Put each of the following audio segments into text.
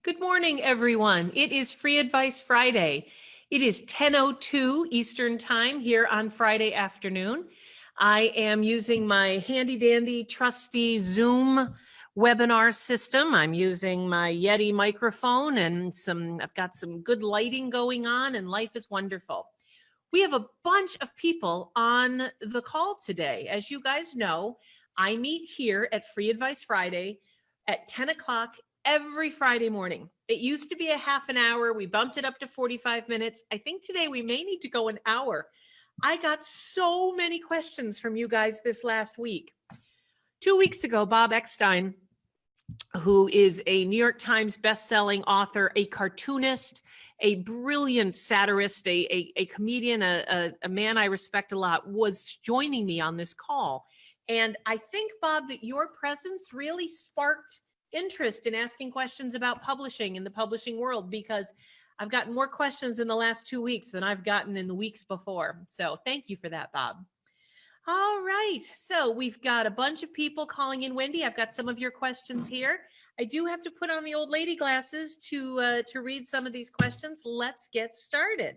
Good morning, everyone. It is Free Advice Friday. It is 10:02 Eastern Time here on Friday afternoon. I am using my handy dandy trusty Zoom webinar system. I'm using my Yeti microphone and I've got some good lighting going on, and life is wonderful. We have a bunch of people on the call today. As you guys know, I meet here at Free Advice Friday at 10 o'clock every Friday morning. It used to be a half an hour. We bumped it up to 45 minutes. I think today we may need to go an hour. I got so many questions from you guys this last week. 2 weeks ago, Bob Eckstein, who is a New York Times bestselling author, a cartoonist, a brilliant satirist, a comedian, a man I respect a lot, was joining me on this call. And I think, Bob, that your presence really sparked interest in asking questions about publishing in the publishing world, because I've gotten more questions in the last 2 weeks than I've gotten in the weeks before. So thank you for that, Bob. All right, so we've got a bunch of people calling in. Wendy, I've got some of your questions here. I do have to put on the old lady glasses to read some of these questions. Let's get started.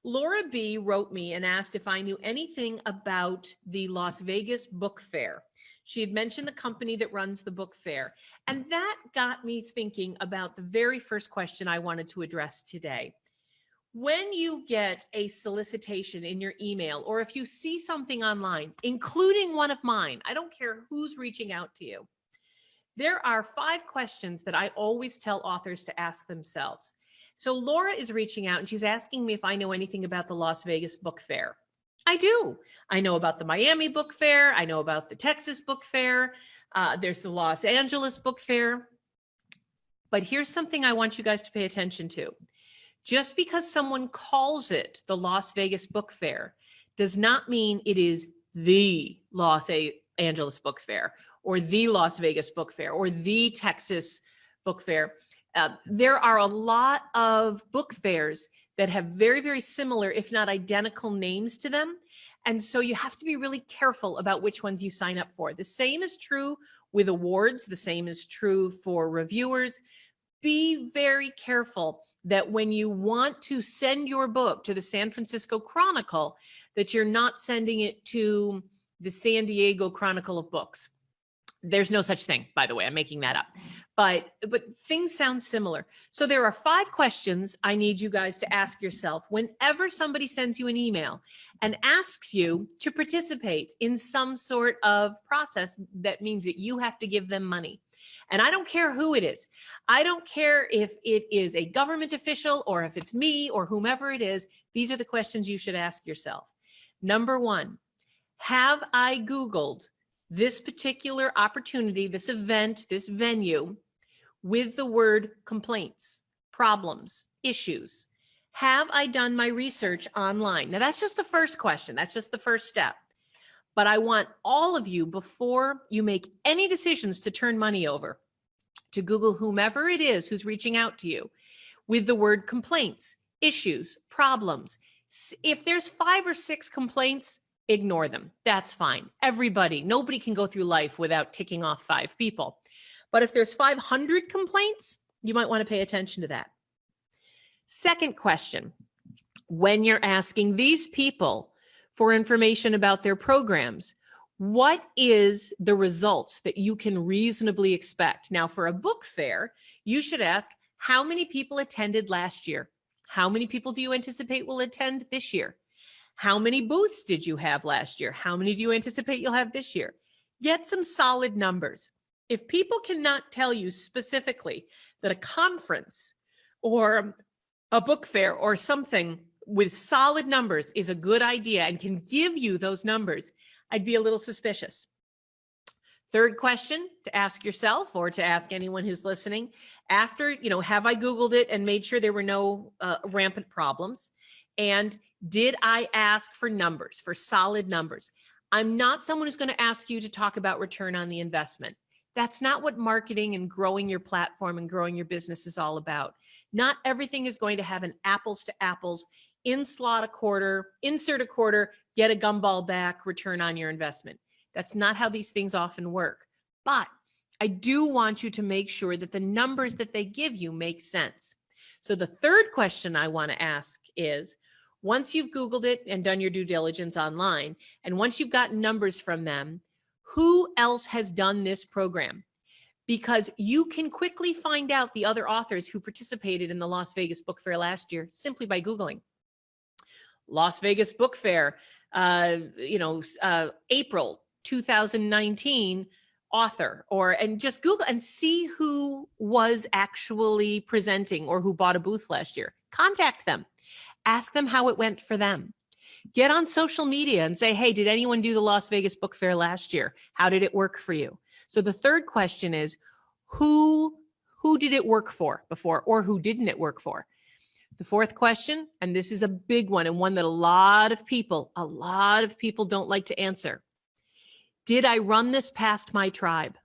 Laura B. wrote me and asked if I knew anything about the Las Vegas Book Fair. She had mentioned the company that runs the book fair, and that got me thinking about the very first question I wanted to address today. When you get a solicitation in your email, or if you see something online, including one of mine, I don't care who's reaching out to you, there are 5 questions that I always tell authors to ask themselves. So Laura is reaching out and she's asking me if I know anything about the Las Vegas Book Fair. I do. I know about the Miami Book Fair. I know about the Texas Book Fair. There's the Los Angeles Book Fair. But here's something I want you guys to pay attention to. Just because someone calls it the Las Vegas Book Fair does not mean it is the Los Angeles Book Fair or the Las Vegas Book Fair or the Texas Book Fair. There are a lot of book fairs that have very, very similar, if not identical, names to them. And so you have to be really careful about which ones you sign up for. The same is true with awards. The same is true for reviewers. Be very careful that when you want to send your book to the San Francisco Chronicle, that you're not sending it to the San Diego Chronicle of Books. There's no such thing, by the way, I'm making that up. But things sound similar. So there are 5 questions I need you guys to ask yourself whenever somebody sends you an email and asks you to participate in some sort of process that means that you have to give them money. And I don't care who it is. I don't care if it is a government official or if it's me or whomever it is. These are the questions you should ask yourself. Number 1, have I Googled this particular opportunity, this event, this venue with the word complaints, problems, issues? Have I done my research online? Now, that's just the first question. That's just the first step. But I want all of you, before you make any decisions to turn money over, to Google whomever it is who's reaching out to you with the word complaints, issues, problems. If there's 5 or 6 complaints, ignore them. That's fine. Nobody can go through life without ticking off 5 people. But if there's 500 complaints, you might want to pay attention to that. Second question, when you're asking these people for information about their programs, what is the results that you can reasonably expect? Now, for a book fair, you should ask, how many people attended last year? How many people do you anticipate will attend this year? How many booths did you have last year? How many do you anticipate you'll have this year? Get some solid numbers. If people cannot tell you specifically that a conference or a book fair or something with solid numbers is a good idea and can give you those numbers, I'd be a little suspicious. Third question to ask yourself or to ask anyone who's listening, after, have I Googled it and made sure there were no rampant problems? And did I ask for numbers, for solid numbers? I'm not someone who's going to ask you to talk about return on the investment. That's not what marketing and growing your platform and growing your business is all about. Not everything is going to have an apples to apples, insert a quarter, get a gumball back, return on your investment. That's not how these things often work. But I do want you to make sure that the numbers that they give you make sense. So the third question I want to ask is, once you've Googled it and done your due diligence online, and once you've gotten numbers from them, who else has done this program? Because you can quickly find out the other authors who participated in the Las Vegas Book Fair last year simply by Googling. Las Vegas Book Fair, April 2019 author, and just Google and see who was actually presenting or who bought a booth last year. Contact them. Ask them how it went for them. Get on social media and say, hey, did anyone do the Las Vegas Book Fair last year? How did it work for you? So the third question is, who did it work for before, or who didn't it work for? The fourth question, and this is a big one and one that a lot of people don't like to answer. Did I run this past my tribe?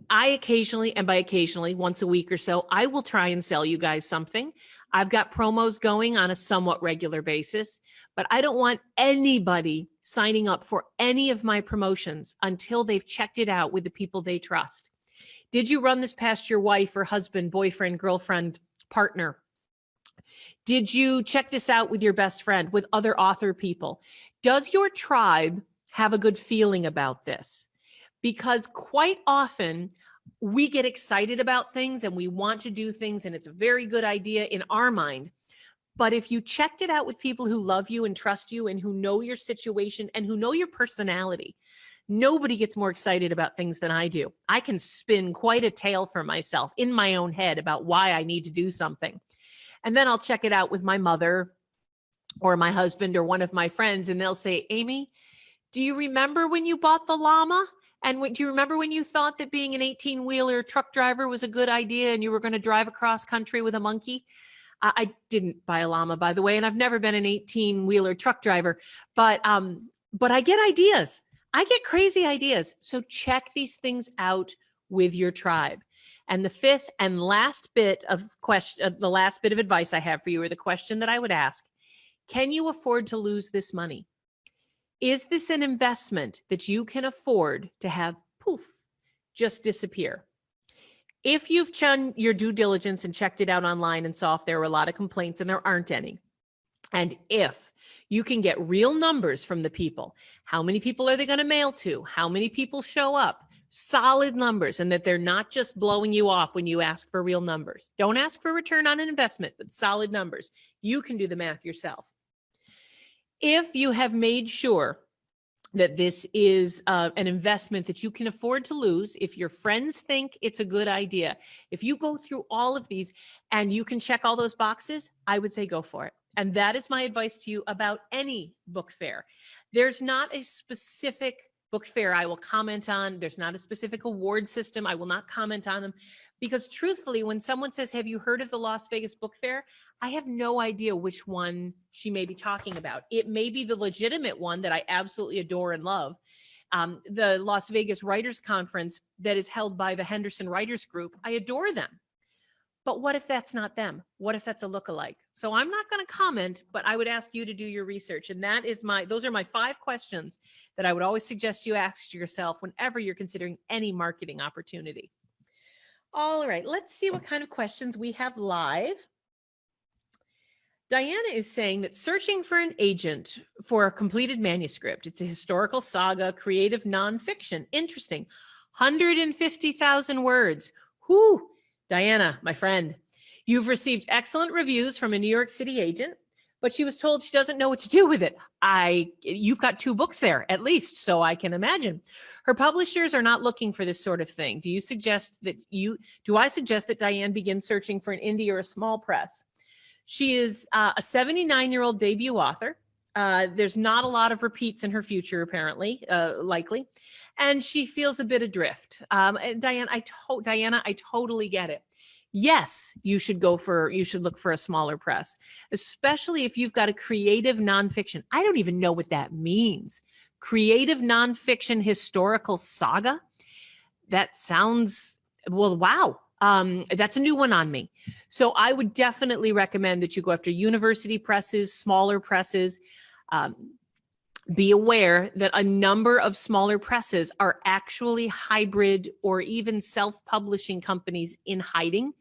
I occasionally, and by occasionally, once a week or so, I will try and sell you guys something. I've got promos going on a somewhat regular basis, but I don't want anybody signing up for any of my promotions until they've checked it out with the people they trust. Did you run this past your wife or husband, boyfriend, girlfriend, partner? Did you check this out with your best friend, with other author people? Does your tribe have a good feeling about this? Because quite often we get excited about things and we want to do things, and it's a very good idea in our mind. But if you checked it out with people who love you and trust you and who know your situation and who know your personality, nobody gets more excited about things than I do. I can spin quite a tale for myself in my own head about why I need to do something. And then I'll check it out with my mother or my husband or one of my friends, and they'll say, Amy, do you remember when you bought the llama? And do you remember when you thought that being an 18-wheeler truck driver was a good idea and you were going to drive across country with a monkey? I didn't buy a llama, by the way, and I've never been an 18-wheeler truck driver, but I get ideas. I get crazy ideas. So check these things out with your tribe. And the fifth and last bit of advice I have for you, or the question that I would ask, can you afford to lose this money? Is this an investment that you can afford to have just disappear? If you've done your due diligence and checked it out online and saw if there were a lot of complaints, and there aren't any, and if you can get real numbers from the people, how many people are they going to mail to? How many people show up? Solid numbers, and that they're not just blowing you off when you ask for real numbers. Don't ask for return on an investment, but solid numbers. You can do the math yourself. If you have made sure that this is an investment that you can afford to lose, if your friends think it's a good idea, if you go through all of these and you can check all those boxes, I would say go for it. And that is my advice to you about any book fair. There's not a specific book fair I will comment on. There's not a specific award system. I will not comment on them. Because truthfully, when someone says, have you heard of the Las Vegas Book Fair? I have no idea which one she may be talking about. It may be the legitimate one that I absolutely adore and love. The Las Vegas Writers Conference that is held by the Henderson Writers Group. I adore them. But what if that's not them? What if that's a lookalike? So I'm not going to comment, but I would ask you to do your research. And those are my 5 questions that I would always suggest you ask yourself whenever you're considering any marketing opportunity. All right, let's see what kind of questions we have live. Diana is saying that searching for an agent for a completed manuscript. It's a historical saga, creative nonfiction. Interesting. 150,000 words. Whoo! Diana, my friend, you've received excellent reviews from a New York City agent, but she was told she doesn't know what to do with it. You've got 2 books there, at least, so I can imagine. Her publishers are not looking for this sort of thing. Do I suggest that Diane begin searching for an indie or a small press? She is a 79-year-old debut author. There's not a lot of repeats in her future, apparently, likely. And she feels a bit adrift. And Diana, I totally get it. Yes, you should look for a smaller press, especially if you've got a creative nonfiction. I don't even know what that means. Creative nonfiction historical saga. That sounds, well, wow. That's a new one on me. So I would definitely recommend that you go after university presses, smaller presses. Be aware that a number of smaller presses are actually hybrid or even self-publishing companies in hiding,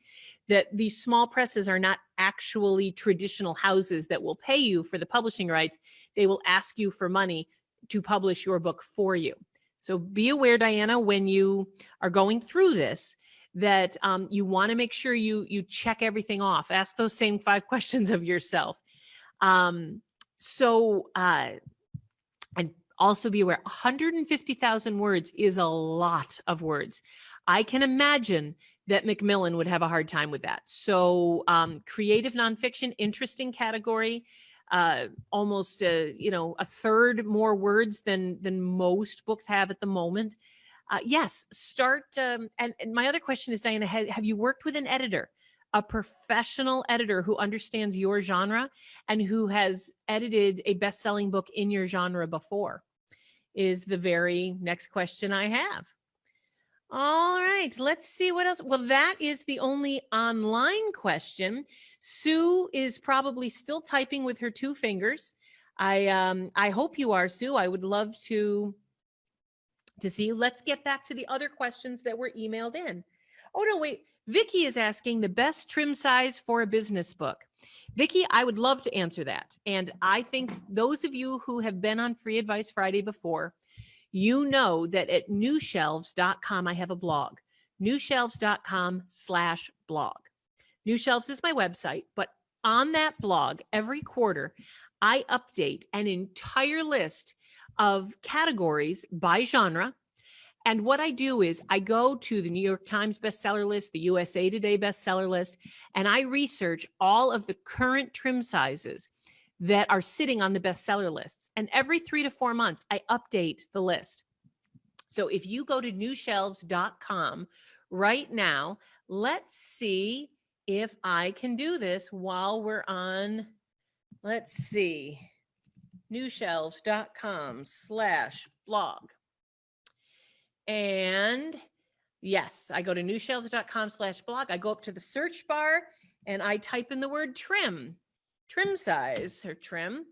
that these small presses are not actually traditional houses that will pay you for the publishing rights. They will ask you for money to publish your book for you. So be aware, Diana, when you are going through this, that you want to make sure you check everything off. Ask those same 5 questions of yourself. And also be aware, 150,000 words is a lot of words. I can imagine that Macmillan would have a hard time with that. So creative nonfiction, interesting category, almost a third more words than most books have at the moment. Yes, start. And my other question is, Diana, have you worked with an editor? A professional editor who understands your genre and who has edited a best-selling book in your genre before, is the very next question I have. All right, let's see what else. Well, that is the only online question. Sue is probably still typing with her 2 fingers. I hope you are, Sue. I would love to see you. Let's get back to the other questions that were emailed in. Oh, no, wait. Vicky is asking the best trim size for a business book. Vicky, I would love to answer that. And I think those of you who have been on Free Advice Friday before, you know that at newshelves.com, I have a blog, newshelves.com/blog. New Shelves is my website, but on that blog, every quarter, I update an entire list of categories by genre. And what I do is I go to the New York Times bestseller list, the USA Today bestseller list, and I research all of the current trim sizes that are sitting on the bestseller lists. And every 3 to 4 months, I update the list. So if you go to newshelves.com right now, let's see if I can do this while we're on, let's see, newshelves.com/blog. And yes, I go to newshelves.com/blog. I go up to the search bar and I type in the word trim size, or trim.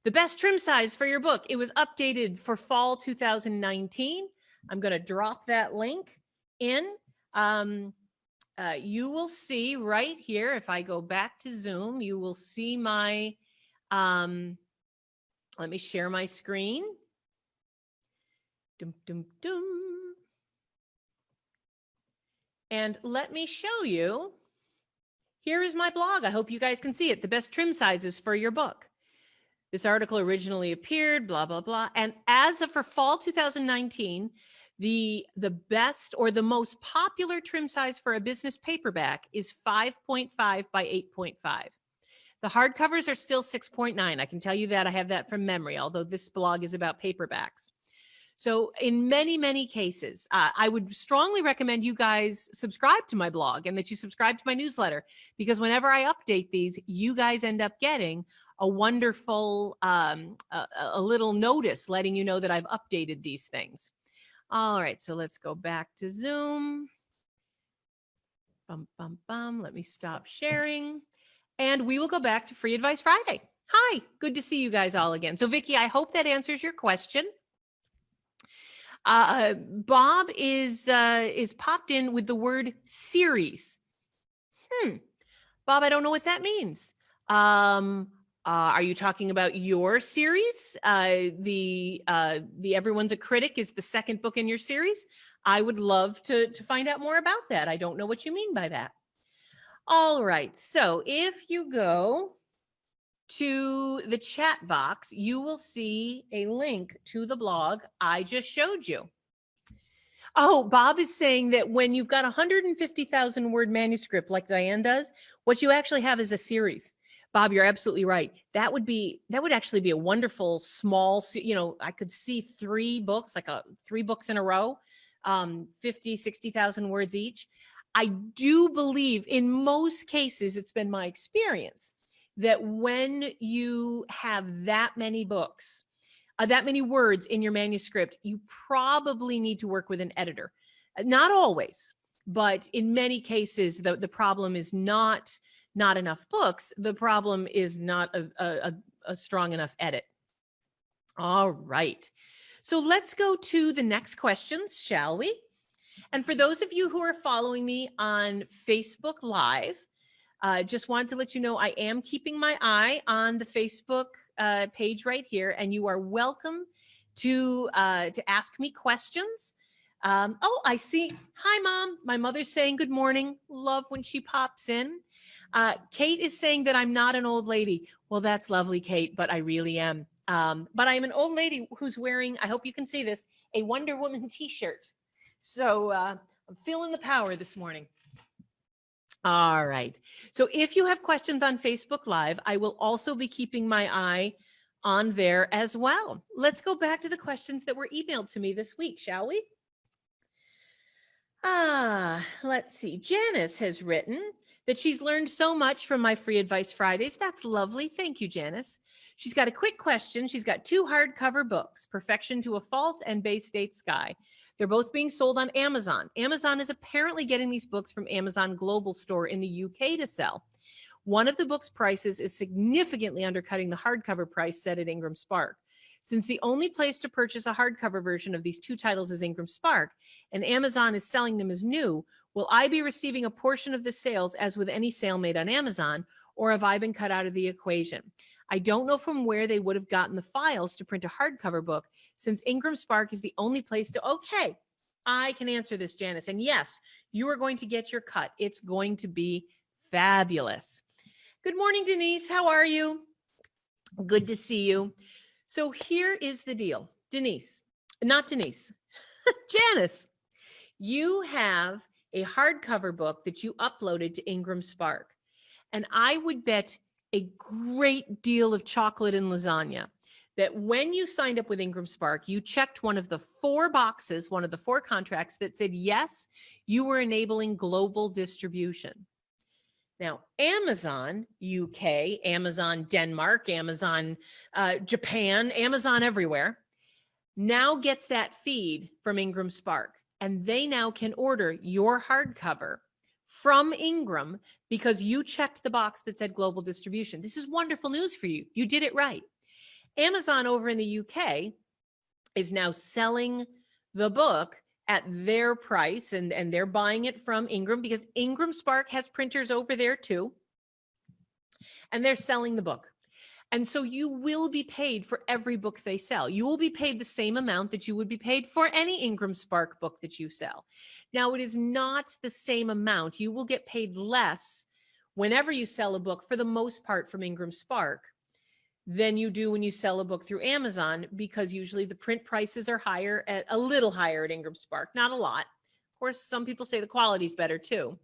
The best trim size for your book. It was updated for fall 2019. I'm going to drop that link in. You will see right here, if I go back to Zoom, you will see my, let me share my screen. Dum, dum, dum. And let me show you. Here is my blog. I hope you guys can see it. The best trim sizes for your book. This article originally appeared, blah, blah, blah. And as of for fall 2019, the best or the most popular trim size for a business paperback is 5.5 by 8.5. The hardcovers are still 6.9. I can tell you that. I have that from memory, although this blog is about paperbacks. So in many, many cases, I would strongly recommend you guys subscribe to my blog and that you subscribe to my newsletter, because whenever I update these, you guys end up getting a wonderful, a little notice letting you know that I've updated these things. All right, so let's go back to Zoom. Bum, bum, bum. Let me stop sharing. And we will go back to Free Advice Friday. Hi, good to see you guys all again. So Vicki, I hope that answers your question. Bob is popped in with the word series. Bob, I don't know what that means. Are you talking about your series? The Everyone's a Critic is the second book in your series. I would love to find out more about that. I don't know what you mean by that. All right, so if you go to the chat box, you will see a link to the blog I just showed you. Oh, Bob is saying that when you've got 150,000 word manuscript like Diane does, what you actually have is a series. Bob, you're absolutely right. That would actually be a wonderful small, I could see 3 books, like 3 books in a row, 50, 60,000 words each. I do believe in most cases, it's been my experience that when you have that many books, that many words in your manuscript, you probably need to work with an editor. Not always, but in many cases, the problem is not enough books. The problem is not a strong enough edit. All right. So let's go to the next questions, shall we? And for those of you who are following me on Facebook Live, just wanted to let you know I am keeping my eye on the Facebook page right here, and you are welcome to ask me questions. Oh, I see. Hi, Mom. My mother's saying good morning. Love when she pops in. Kate is saying that I'm not an old lady. Well, that's lovely, Kate, but I really am. But I'm an old lady who's wearing, I hope you can see this, a Wonder Woman t-shirt. So I'm feeling the power this morning. All right. So if you have questions on Facebook Live, I will also be keeping my eye on there as well. Let's go back to the questions that were emailed to me this week, shall we? Let's see. Janice has written that she's learned so much from my Free Advice Fridays. That's lovely. Thank you, Janice. She's got a quick question. She's got 2 hardcover books, Perfection to a Fault and Bay State Sky. They're both being sold on Amazon. Amazon is apparently getting these books from Amazon Global Store in the UK to sell. One of the book's prices is significantly undercutting the hardcover price set at Ingram Spark. Since the only place to purchase a hardcover version of these 2 titles is Ingram Spark, and Amazon is selling them as new, will I be receiving a portion of the sales as with any sale made on Amazon, or have I been cut out of the equation? I don't know from where they would have gotten the files to print a hardcover book, since Ingram Spark is the only place to, okay, I can answer this, Janice. And yes, you are going to get your cut. It's going to be fabulous. Good morning, Denise. How are you? Good to see you. So here is the deal. Denise, Janice, you have a hardcover book that you uploaded to Ingram Spark. And I would bet a great deal of chocolate and lasagna that when you signed up with Ingram Spark, you checked one of the 4 boxes, one of the 4 contracts that said, yes, you were enabling global distribution. Now, Amazon UK, Amazon Denmark, Amazon Japan, Amazon everywhere, now gets that feed from Ingram Spark. And they now can order your hardcover from Ingram because you checked the box that said global distribution. This is wonderful news for you. You did it right. Amazon over in the UK is now selling the book at their price, and they're buying it from Ingram because Ingram Spark has printers over there too, and they're selling the book. And so you will be paid for every book they sell. You will be paid the same amount that you would be paid for any Ingram Spark book that you sell. Now, it is not the same amount. You will get paid less whenever you sell a book, for the most part, from Ingram Spark than you do when you sell a book through Amazon, because usually the print prices are higher, a little higher at Ingram Spark, not a lot. Of course, some people say the quality is better too.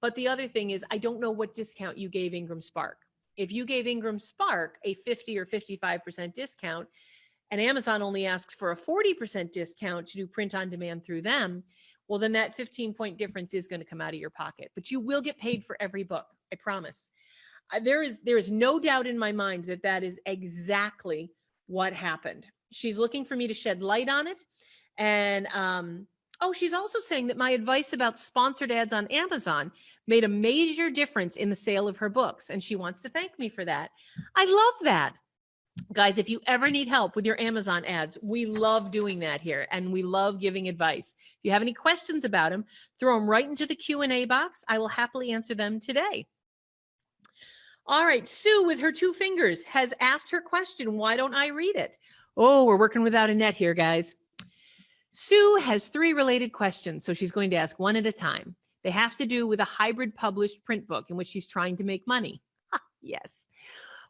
But the other thing is, I don't know what discount you gave Ingram Spark. If you gave Ingram Spark a 50 or 55% discount, and Amazon only asks for a 40% discount to do print on demand through them, well, then that 15-point difference is going to come out of your pocket. But you will get paid for every book, I promise. There is no doubt in my mind that that is exactly what happened. She's looking for me to shed light on it. And she's also saying that my advice about sponsored ads on Amazon made a major difference in the sale of her books, and she wants to thank me for that. I love that. Guys, if you ever need help with your Amazon ads, we love doing that here, and we love giving advice. If you have any questions about them, throw them right into the Q&A box. I will happily answer them today. All right, Sue with her 2 fingers has asked her question. Why don't I read it? Oh, we're working without a net here, guys. Sue has 3 related questions, so she's going to ask one at a time. They have to do with a hybrid published print book in which she's trying to make money. Yes.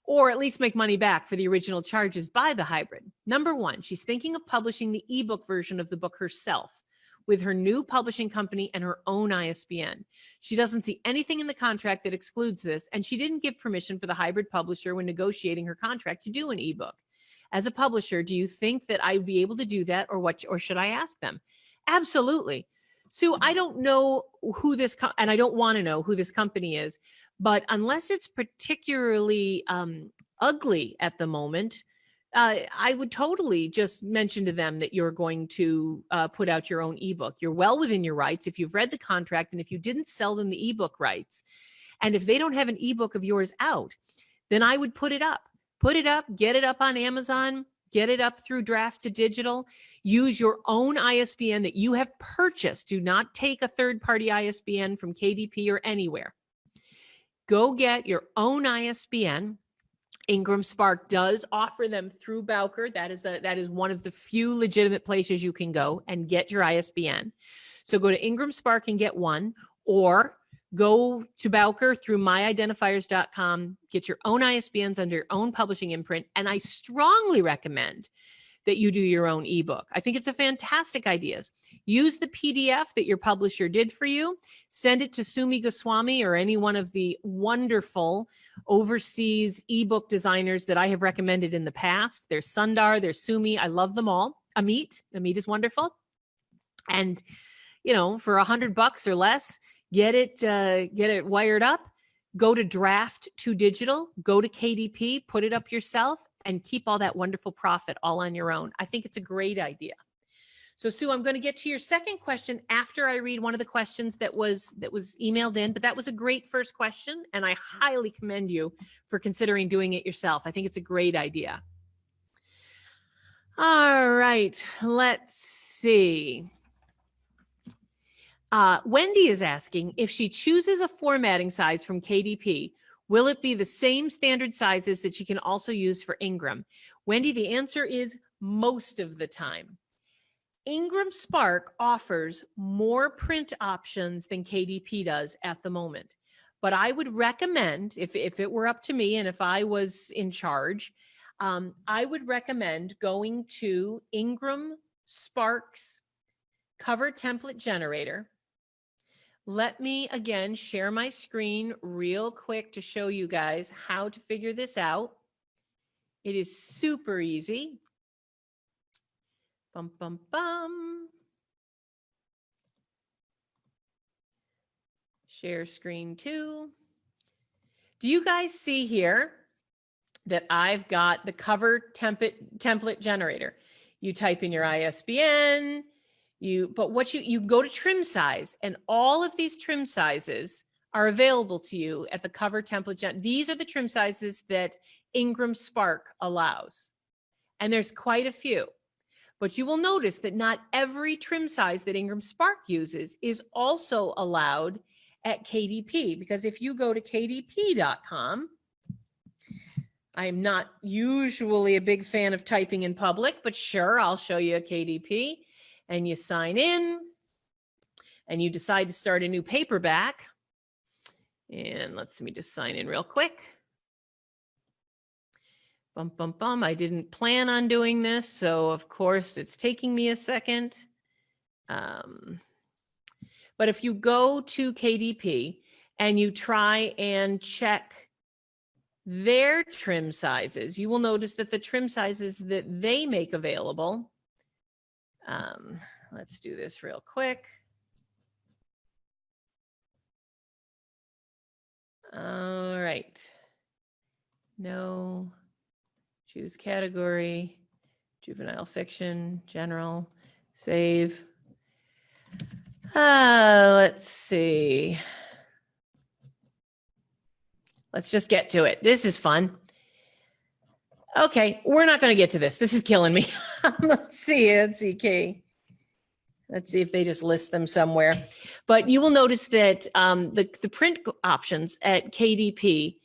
Or at least make money back for the original charges by the hybrid. Number 1, she's thinking of publishing the ebook version of the book herself with her new publishing company and her own ISBN. She doesn't see anything in the contract that excludes this, and she didn't give permission for the hybrid publisher when negotiating her contract to do an ebook. As a publisher, do you think that I would be able to do that, or should I ask them? Absolutely. Sue, I don't know who this, and I don't want to know who this company is, but unless it's particularly ugly at the moment, I would totally just mention to them that you're going to put out your own ebook. You're well within your rights if you've read the contract, and if you didn't sell them the ebook rights, and if they don't have an ebook of yours out, then I would put it up. Put it up, get it up on Amazon, Get it up through draft to digital. Use your own ISBN that you have purchased. Do not take a third-party ISBN from KDP or anywhere. Go get your own ISBN. Ingram Spark does offer them through Bowker. That is one of the few legitimate places you can go and get your ISBN. So go to Ingram Spark and get one, or go to Bowker through myidentifiers.com, get your own ISBNs under your own publishing imprint. And I strongly recommend that you do your own ebook. I think it's a fantastic idea. Use the PDF that your publisher did for you. Send it to Sumi Goswami or any one of the wonderful overseas ebook designers that I have recommended in the past. There's Sundar, there's Sumi. I love them all. Amit is wonderful. And, for $100 or less, get it wired up. Go to draft to digital. Go to KDP. Put it up yourself. And keep all that wonderful profit all on your own. I think it's a great idea. So Sue, I'm going to get to your second question after I read one of the questions that was emailed in, but that was a great first question, and I highly commend you for considering doing it yourself. I think it's a great idea. All right, let's see. Wendy is asking, if she chooses a formatting size from KDP, will it be the same standard sizes that she can also use for Ingram? Wendy, the answer is most of the time. Ingram Spark offers more print options than KDP does at the moment. But I would recommend, if it were up to me and if I was in charge, I would recommend going to Ingram Spark's cover template generator. Let me again share my screen real quick to show you guys how to figure this out. It is super easy. Bum, bum, bum. Share screen 2. Do you guys see here that I've got the cover template generator? You type in your ISBN, you go to trim size, and all of these trim sizes are available to you at the cover template. These are the trim sizes that Ingram Spark allows. And there's quite a few. But you will notice that not every trim size that Ingram Spark uses is also allowed at KDP, because if you go to kdp.com, I'm not usually a big fan of typing in public, but sure, I'll show you a KDP. And you sign in and you decide to start a new paperback. And let me just sign in real quick. Bum, bum, bum. I didn't plan on doing this, so of course it's taking me a second. But if you go to KDP and you try and check their trim sizes, you will notice that the trim sizes that they make available, let's do this real quick. All right. No. Choose category, juvenile fiction, general, save. Let's see. Let's just get to it. This is fun. Okay, we're not going to get to this. This is killing me. Let's see, Kay. Let's see if they just list them somewhere. But you will notice that the print options at KDP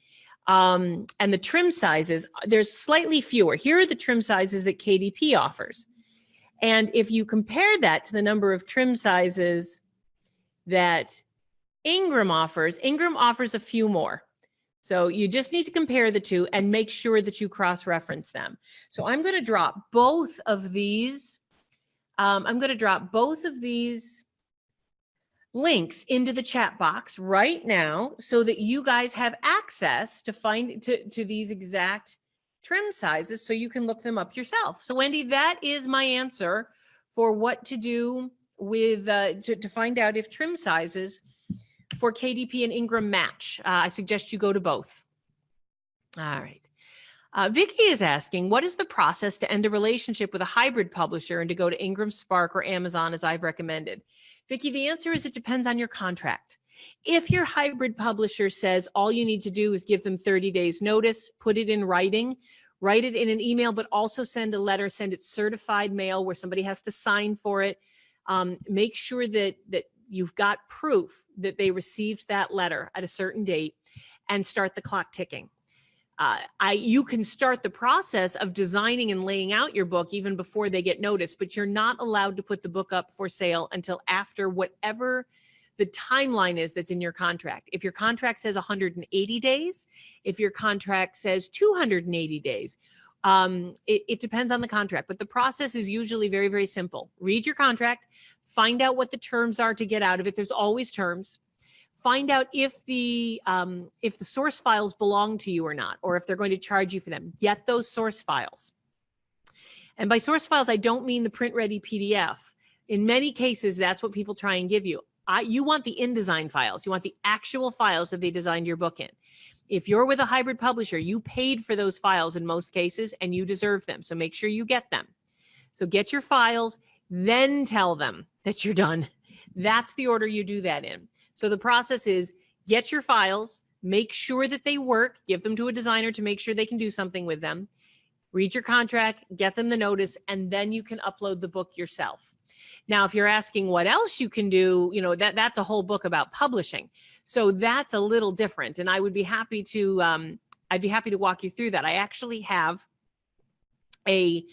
and the trim sizes, there's slightly fewer. Here are the trim sizes that KDP offers. And if you compare that to the number of trim sizes that Ingram offers a few more. So you just need to compare the two and make sure that you cross-reference them. So I'm going to drop both of these. Links into the chat box right now so that you guys have access to these exact trim sizes so you can look them up yourself. So Wendy, that is my answer for what to do with to find out if trim sizes for KDP and Ingram match. I suggest you go to both. All right. Vicky is asking, what is the process to end a relationship with a hybrid publisher and to go to Ingram Spark or Amazon as I've recommended? Vicky, the answer is it depends on your contract. If your hybrid publisher says all you need to do is give them 30 days notice, put it in writing, Write it in an email, but also send a letter, send it certified mail where somebody has to sign for it. Make sure that you've got proof that they received that letter at a certain date, and start the clock ticking. You can start the process of designing and laying out your book even before they get noticed, but you're not allowed to put the book up for sale until after whatever the timeline is that's in your contract. If your contract says 180 days, if your contract says 280 days, it depends on the contract, but the process is usually very, very simple. Read your contract, find out what the terms are to get out of it. There's always terms. Find out if the source files belong to you or not, or if they're going to charge you for them. Get those source files. And by source files, I don't mean the print-ready PDF. In many cases, that's what people try and give you. You want the InDesign files. You want the actual files that they designed your book in. If you're with a hybrid publisher, you paid for those files in most cases, and you deserve them. So make sure you get them. So get your files, then tell them that you're done. That's the order you do that in. So the process is get your files, make sure that they work, give them to a designer to make sure they can do something with them, read your contract, get them the notice, and then you can upload the book yourself. Now, if you're asking what else you can do, that's a whole book about publishing. So that's a little different. And I would be happy to, walk you through that. I actually have a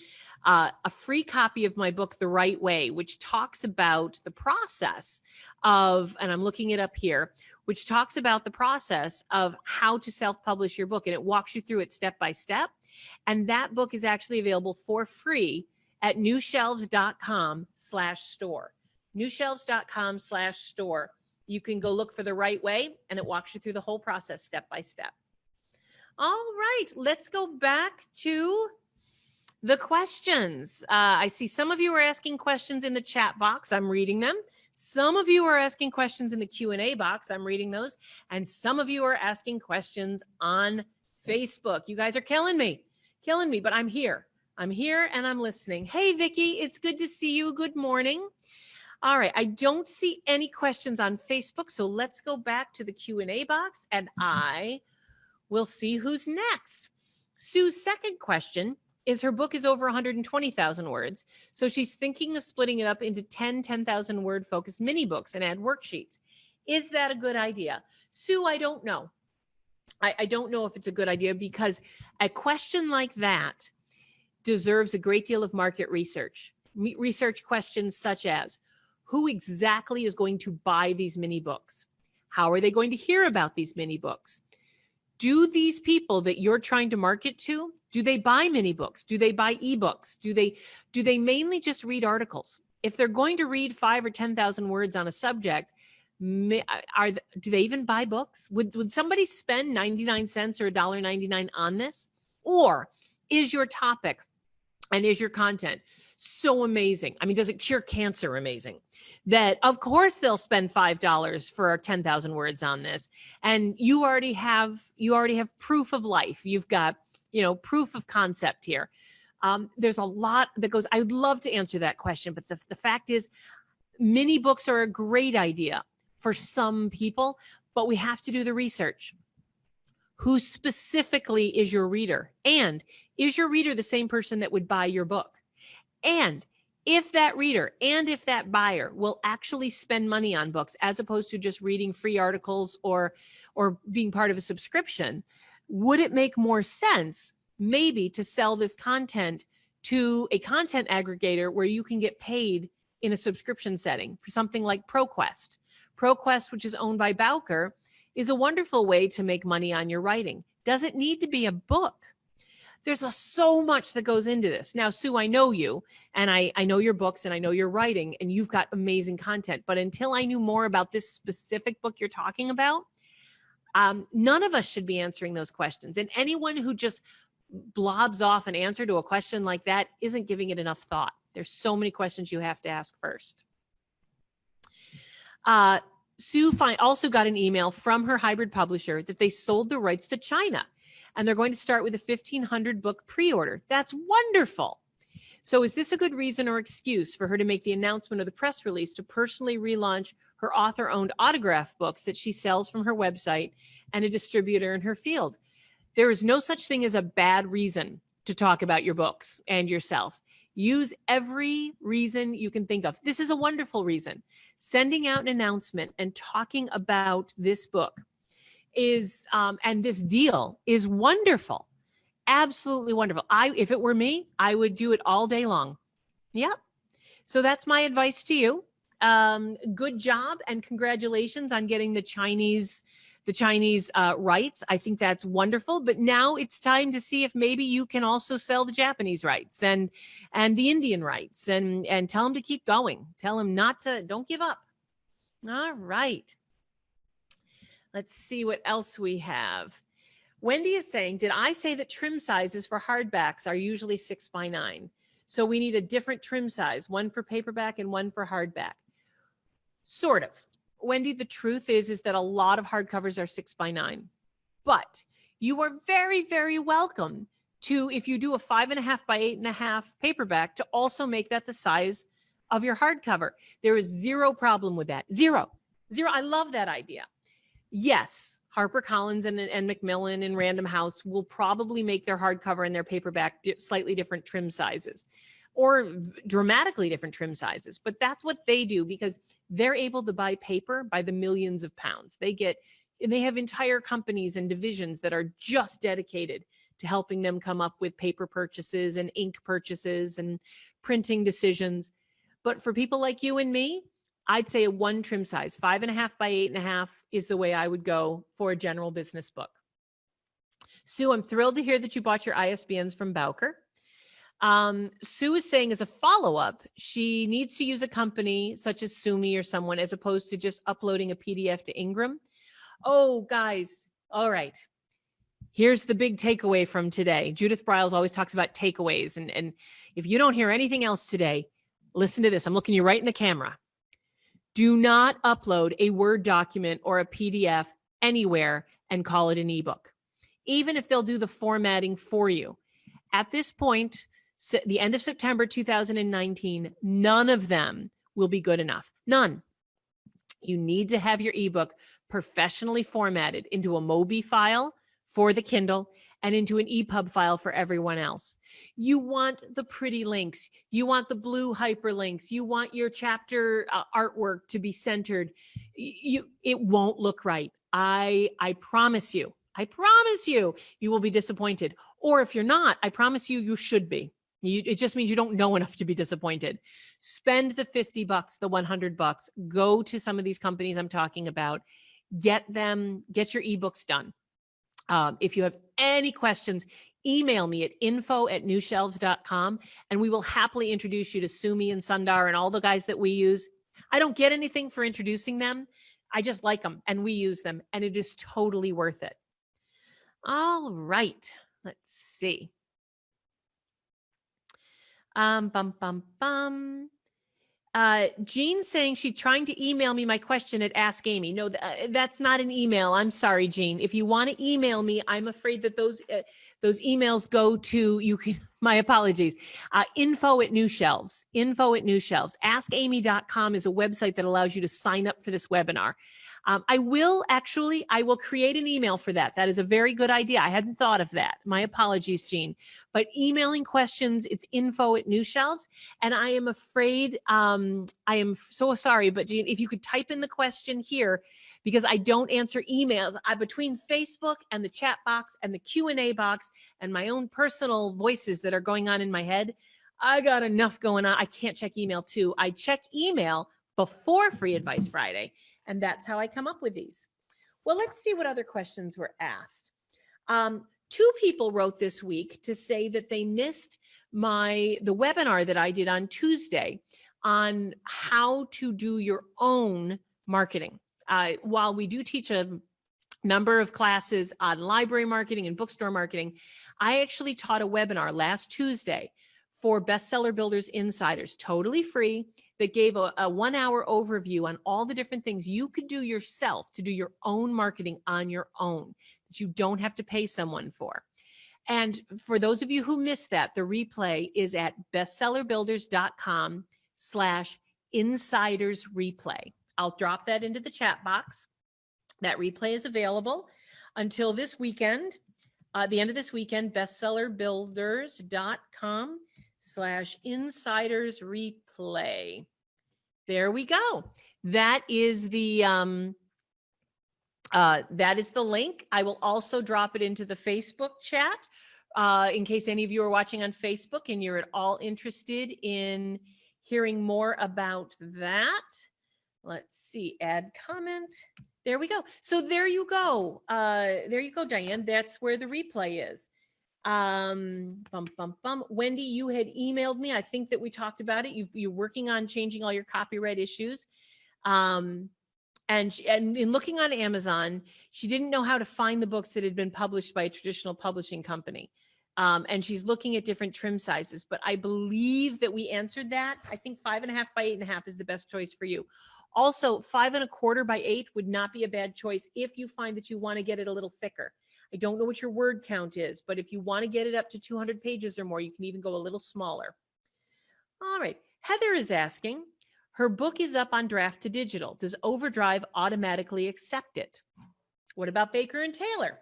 free copy of my book, The Right Way, which talks about the process of, and I'm looking it up here, which talks about the process of how to self-publish your book. And it walks you through it step by step. And that book is actually available for free at newshelves.com/store. Newshelves.com/store. You can go look for The Right Way, and it walks you through the whole process step by step. All right, let's go back to the questions. I see some of you are asking questions in the chat box. I'm reading them. Some of you are asking questions in the Q&A box. I'm reading those. And some of you are asking questions on Facebook. You guys are killing me, but I'm here. I'm here and I'm listening. Hey, Vicki, it's good to see you. Good morning. All right, I don't see any questions on Facebook, so let's go back to the Q&A box and I will see who's next. Sue's second question is her book is over 120,000 words, so she's thinking of splitting it up into 10,000 word focused mini books and add worksheets. Is that a good idea? Sue, I don't know. I don't know if it's a good idea because a question like that deserves a great deal of market research. Research questions such as, who exactly is going to buy these mini books? How are they going to hear about these mini books? Do these people that you're trying to market to, do they buy mini books? Do they buy ebooks? Do they mainly just read articles? If they're going to read 5,000 or 10,000 words on a subject, do they even buy books? Would somebody spend 99 cents or $1.99 on this? Or is your topic and is your content so amazing? I mean, does it cure cancer amazing? That of course they'll spend $5 for 10,000 words on this. And you already have proof of life. You've got, proof of concept here. There's a lot that goes, I would love to answer that question, but the fact is mini books are a great idea for some people, but we have to do the research. Who specifically is your reader? And is your reader the same person that would buy your book? And if that reader and if that buyer will actually spend money on books as opposed to just reading free articles or being part of a subscription, would it make more sense maybe to sell this content to a content aggregator where you can get paid in a subscription setting for something like ProQuest? ProQuest, which is owned by Bowker, is a wonderful way to make money on your writing. Does it need to be a book? There's so much that goes into this. Now, Sue, I know you, and I know your books, and I know your writing, and you've got amazing content. But until I knew more about this specific book you're talking about, none of us should be answering those questions. And anyone who just blobs off an answer to a question like that isn't giving it enough thought. There's so many questions you have to ask first. Sue also got an email from her hybrid publisher that they sold the rights to China, and they're going to start with a 1,500 book pre-order. That's wonderful. So is this a good reason or excuse for her to make the announcement of the press release to personally relaunch her author-owned autograph books that she sells from her website and a distributor in her field? There is no such thing as a bad reason to talk about your books and yourself. Use every reason you can think of. This is a wonderful reason. Sending out an announcement and talking about this book is, and this deal is wonderful. Absolutely wonderful. If it were me, I would do it all day long. Yep. So that's my advice to you. Good job and congratulations on getting the Chinese rights. I think that's wonderful. But now it's time to see if maybe you can also sell the Japanese rights and the Indian rights, and tell them to keep going. Tell them don't give up. All right. Let's see what else we have. Wendy is saying, did I say that trim sizes for hardbacks are usually 6x9? So we need a different trim size, one for paperback and one for hardback. Sort of. Wendy, the truth is that a lot of hardcovers are 6x9, but you are very, very welcome to, if you do a 5.5x8.5 paperback, to also make that the size of your hardcover. There is zero problem with that. Zero. I love that idea. Yes, HarperCollins and Macmillan and Random House will probably make their hardcover and their paperback slightly different trim sizes, or dramatically different trim sizes. But that's what they do because they're able to buy paper by the millions of pounds. They have entire companies and divisions that are just dedicated to helping them come up with paper purchases and ink purchases and printing decisions. But for people like you and me, I'd say a one trim size, 5.5x8.5 is the way I would go for a general business book. Sue, I'm thrilled to hear that you bought your ISBNs from Bowker. Sue is saying as a follow-up, she needs to use a company such as Sumi or someone as opposed to just uploading a PDF to Ingram. Oh, guys. All right. Here's the big takeaway from today. Judith Briles always talks about takeaways. And if you don't hear anything else today, listen to this. I'm looking you right in the camera. Do not upload a Word document or a PDF anywhere and call it an ebook, even if they'll do the formatting for you. At this point, the end of September 2019, none of them will be good enough. None. You need to have your ebook professionally formatted into a Mobi file for the Kindle and into an EPUB file for everyone else. You want the pretty links. You want the blue hyperlinks. You want your chapter artwork to be centered. It won't look right. I promise you. I promise you, you will be disappointed. Or if you're not, I promise you, you should be. It just means you don't know enough to be disappointed. Spend the $50, the $100. Go to some of these companies I'm talking about. Get your ebooks done. If you have any questions, email me at info@newshelves.com, and we will happily introduce you to Sumi and Sundar and all the guys that we use. I don't get anything for introducing them. I just like them, and we use them, and it is totally worth it. All right. Let's see. Jean saying she's trying to email me my question at Ask Amy. No, that's not an email. I'm sorry, Jean. If you want to email me, I'm afraid that those emails go to, my apologies, info@newshelves, info@newshelves. AskAmy.com is a website that allows you to sign up for this webinar. I will create an email for that. That is a very good idea. I hadn't thought of that. My apologies, Jean. But emailing questions, it's info@newshelves. And I am afraid, I am so sorry, but Jean, if you could type in the question here, because I don't answer emails. Between Facebook and the chat box and the Q&A box and my own personal voices that are going on in my head, I got enough going on. I can't check email too. I check email before Free Advice Friday. And that's how I come up with these. Well, let's see what other questions were asked. 2 people wrote this week to say that they missed the webinar that I did on Tuesday on how to do your own marketing. While we do teach a number of classes on library marketing and bookstore marketing, I actually taught a webinar last Tuesday for Bestseller Builders Insiders, totally free, that gave a 1-hour overview on all the different things you could do yourself to do your own marketing on your own, that you don't have to pay someone for. And for those of you who missed that, the replay is at bestsellerbuilders.com/insidersreplay. I'll drop that into the chat box. That replay is available until this weekend. At the end of this weekend, bestsellerbuilders.com/insiders replay. There we go. That is the link. I will also drop it into the Facebook chat in case any of you are watching on Facebook and you're at all interested in hearing more about that. Let's see, add comment. There we go. So there you go. There you go, Diane. That's where the replay is. Wendy, you had emailed me. I think that we talked about it. You're working on changing all your copyright issues. And in looking on Amazon, she didn't know how to find the books that had been published by a traditional publishing company. And she's looking at different trim sizes, but I believe that we answered that. I think 5.5 by 8.5 is the best choice for you. Also, 5 1/4 by 8 would not be a bad choice if you find that you want to get it a little thicker. I don't know what your word count is, but if you want to get it up to 200 pages or more, you can even go a little smaller. All right. Heather is asking, her book is up on draft to digital. Does Overdrive automatically accept it? What about Baker and Taylor?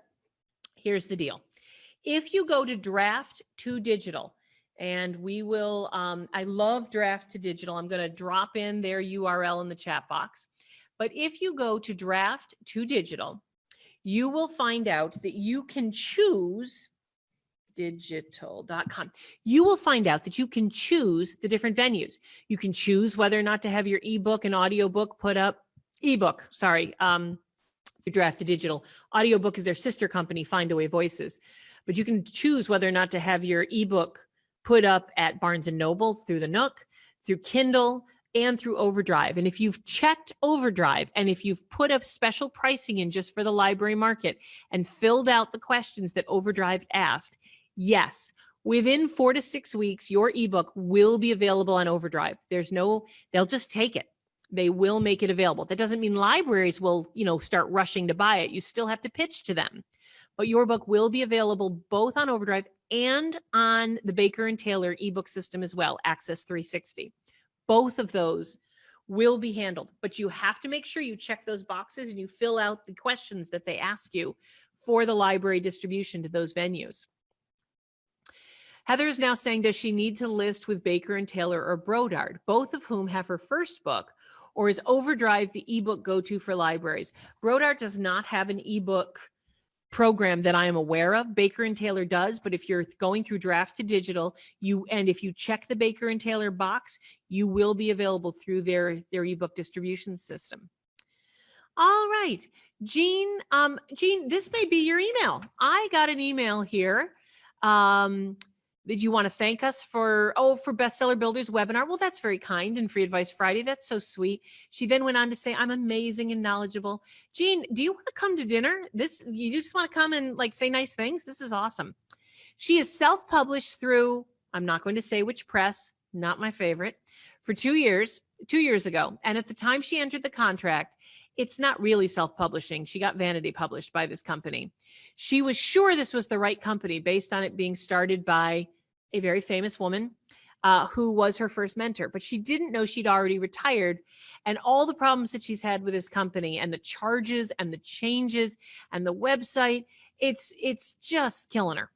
Here's the deal. If you go to draft to digital, and we will, I love draft to digital. I'm going to drop in their URL in the chat box. But if you go to draft to digital, you will find out that you can choose digital.com. You will find out that you can choose the different venues. You can choose whether or not to have your ebook and audiobook put up. Ebook, sorry, your draft to digital. Audiobook is their sister company, Findaway Voices. But you can choose whether or not to have your ebook put up at Barnes & Noble, through the Nook, through Kindle, and through Overdrive. And if you've checked Overdrive, and if you've put up special pricing in just for the library market and filled out the questions that Overdrive asked, yes, within 4 to 6 weeks, your ebook will be available on Overdrive. They'll just take it. They will make it available. That doesn't mean libraries will, start rushing to buy it. You still have to pitch to them. But your book will be available both on Overdrive and on the Baker and Taylor ebook system as well, Access 360. Both of those will be handled, but you have to make sure you check those boxes and you fill out the questions that they ask you for the library distribution to those venues. Heather is now saying, does she need to list with Baker and Taylor or Brodard, both of whom have her first book, or is Overdrive the ebook go-to for libraries? Brodard does not have an ebook program that I am aware of. Baker and Taylor does, but if you're going through draft to digital, if you check the Baker and Taylor box, you will be available through their ebook distribution system. All right, Jean, this may be your email. I got an email here. Did you want to thank us for Bestseller Builders webinar? Well, that's very kind. And Free Advice Friday, that's so sweet. She then went on to say, I'm amazing and knowledgeable. Jean, do you want to come to dinner? You just want to come and say nice things? This is awesome. She is self-published through, I'm not going to say which press, not my favorite, for 2 years ago. And at the time she entered the contract, it's not really self-publishing. She got Vanity published by this company. She was sure this was the right company based on it being started by a very famous woman who was her first mentor, but she didn't know she'd already retired, and all the problems that she's had with this company and the charges and the changes and the website, it's just killing her.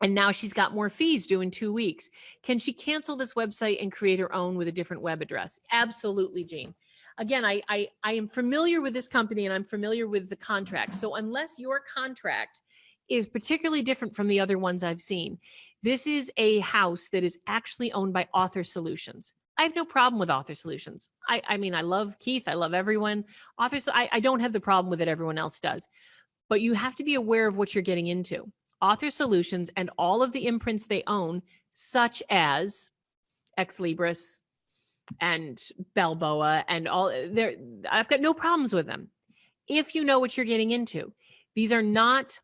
And now she's got more fees due in 2 weeks. Can she cancel this website and create her own with a different web address? Absolutely, Jean. Again, I am familiar with this company and I'm familiar with the contract. So unless your contract is particularly different from the other ones I've seen, this is a house that is actually owned by Author Solutions. I have no problem with Author Solutions. I mean, I love Keith. I love everyone. I don't have the problem with it. Everyone else does. But you have to be aware of what you're getting into. Author Solutions and all of the imprints they own, such as Ex Libris and Balboa and all, I've got no problems with them. If you know what you're getting into, these are not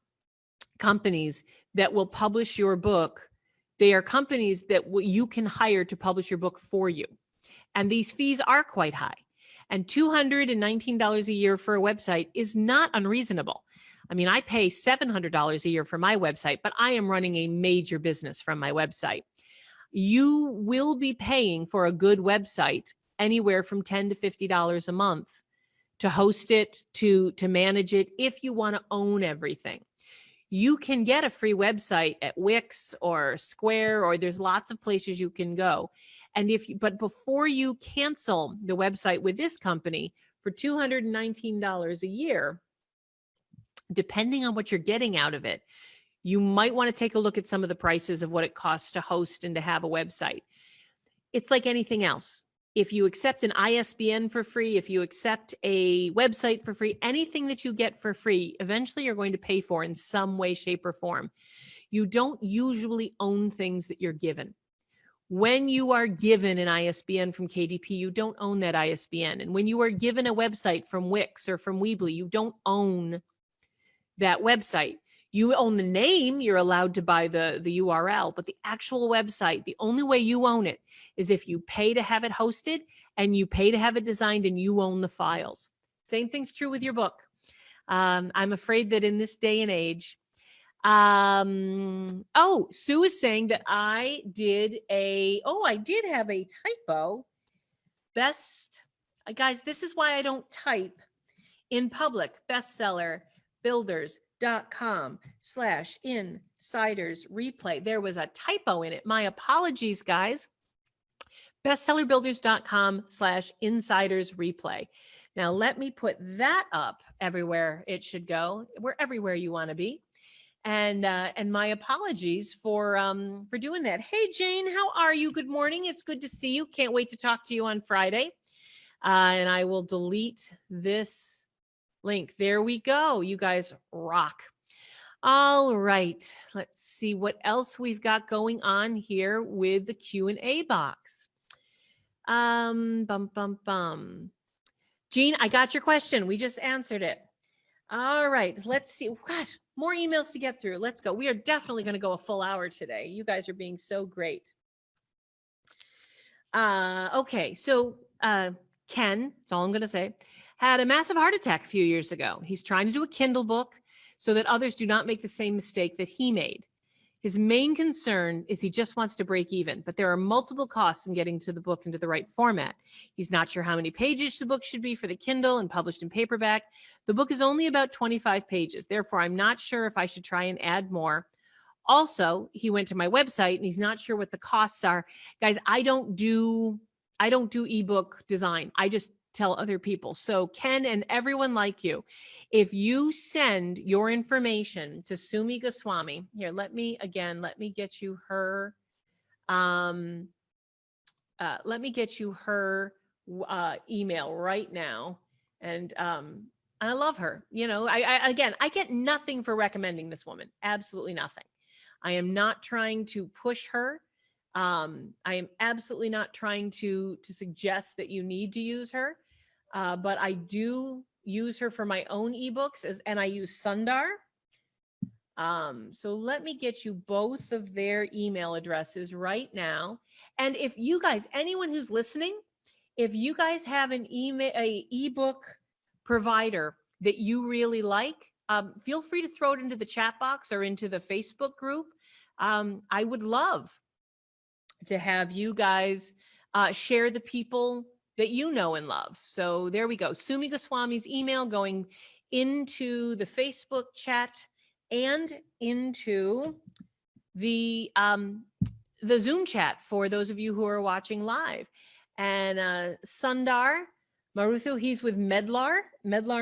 companies that will publish your book. They are companies that you can hire to publish your book for you. And these fees are quite high. And $219 a year for a website is not unreasonable. I mean, I pay $700 a year for my website, but I am running a major business from my website. You will be paying for a good website anywhere from $10 to $50 a month to host it, to manage it, if you want to own everything. you can get a free website at Wix or Square, or there's lots of places you can go. And but before you cancel the website with this company for $219 a year, depending on what you're getting out of it, you might want to take a look at some of the prices of what it costs to host and to have a website. It's like anything else. If you accept an ISBN for free, if you accept a website for free, anything that you get for free, eventually you're going to pay for in some way, shape, or form. You don't usually own things that you're given. When you are given an ISBN from KDP, you don't own that ISBN. And when you are given a website from Wix or from Weebly, you don't own that website. You own the name, you're allowed to buy the URL, but the actual website, the only way you own it is if you pay to have it hosted and you pay to have it designed and you own the files. Same thing's true with your book. I'm afraid that in this day and age, Sue is saying that I did have a typo. Guys, this is why I don't type in public. Bestseller builders.com/insiders replay. There was a typo in it. My apologies, guys. Bestsellerbuilders.com/insiders replay. Now let me put that up everywhere it should go. We're everywhere you want to be. And my apologies for doing that. Hey, Jane, how are you? Good morning. It's good to see you. Can't wait to talk to you on Friday. And I will delete this link. There we go. You guys rock. All right. Let's see what else we've got going on here with the Q&A box. Jean, I got your question. We just answered it. All right. Let's see. Gosh, more emails to get through. Let's go. We are definitely going to go a full hour today. You guys are being so great. Okay. So Ken, that's all I'm going to say, had a massive heart attack a few years ago. He's trying to do a Kindle book so that others do not make the same mistake that he made. His main concern is he just wants to break even, but there are multiple costs in getting to the book into the right format. He's not sure how many pages the book should be for the Kindle and published in paperback. The book is only about 25 pages. Therefore, I'm not sure if I should try and add more. Also, he went to my website and he's not sure what the costs are. Guys, I don't do ebook design. I just tell other people. So Ken and everyone like you, if you send your information to Sumi Goswami, here, let me get you her, email right now. And I love her. You know, I get nothing for recommending this woman. Absolutely nothing. I am not trying to push her. I am absolutely not trying to suggest that you need to use her, but I do use her for my own ebooks, and I use Sundar. So let me get you both of their email addresses right now. And if you guys, anyone who's listening, if you guys have an ebook provider that you really like, feel free to throw it into the chat box or into the Facebook group. I would love to have you guys share the people that you know and love. So there we go. Sumi Goswami's email going into the Facebook chat and into the Zoom chat for those of you who are watching live. And Sundar Maruthu, he's with Medlar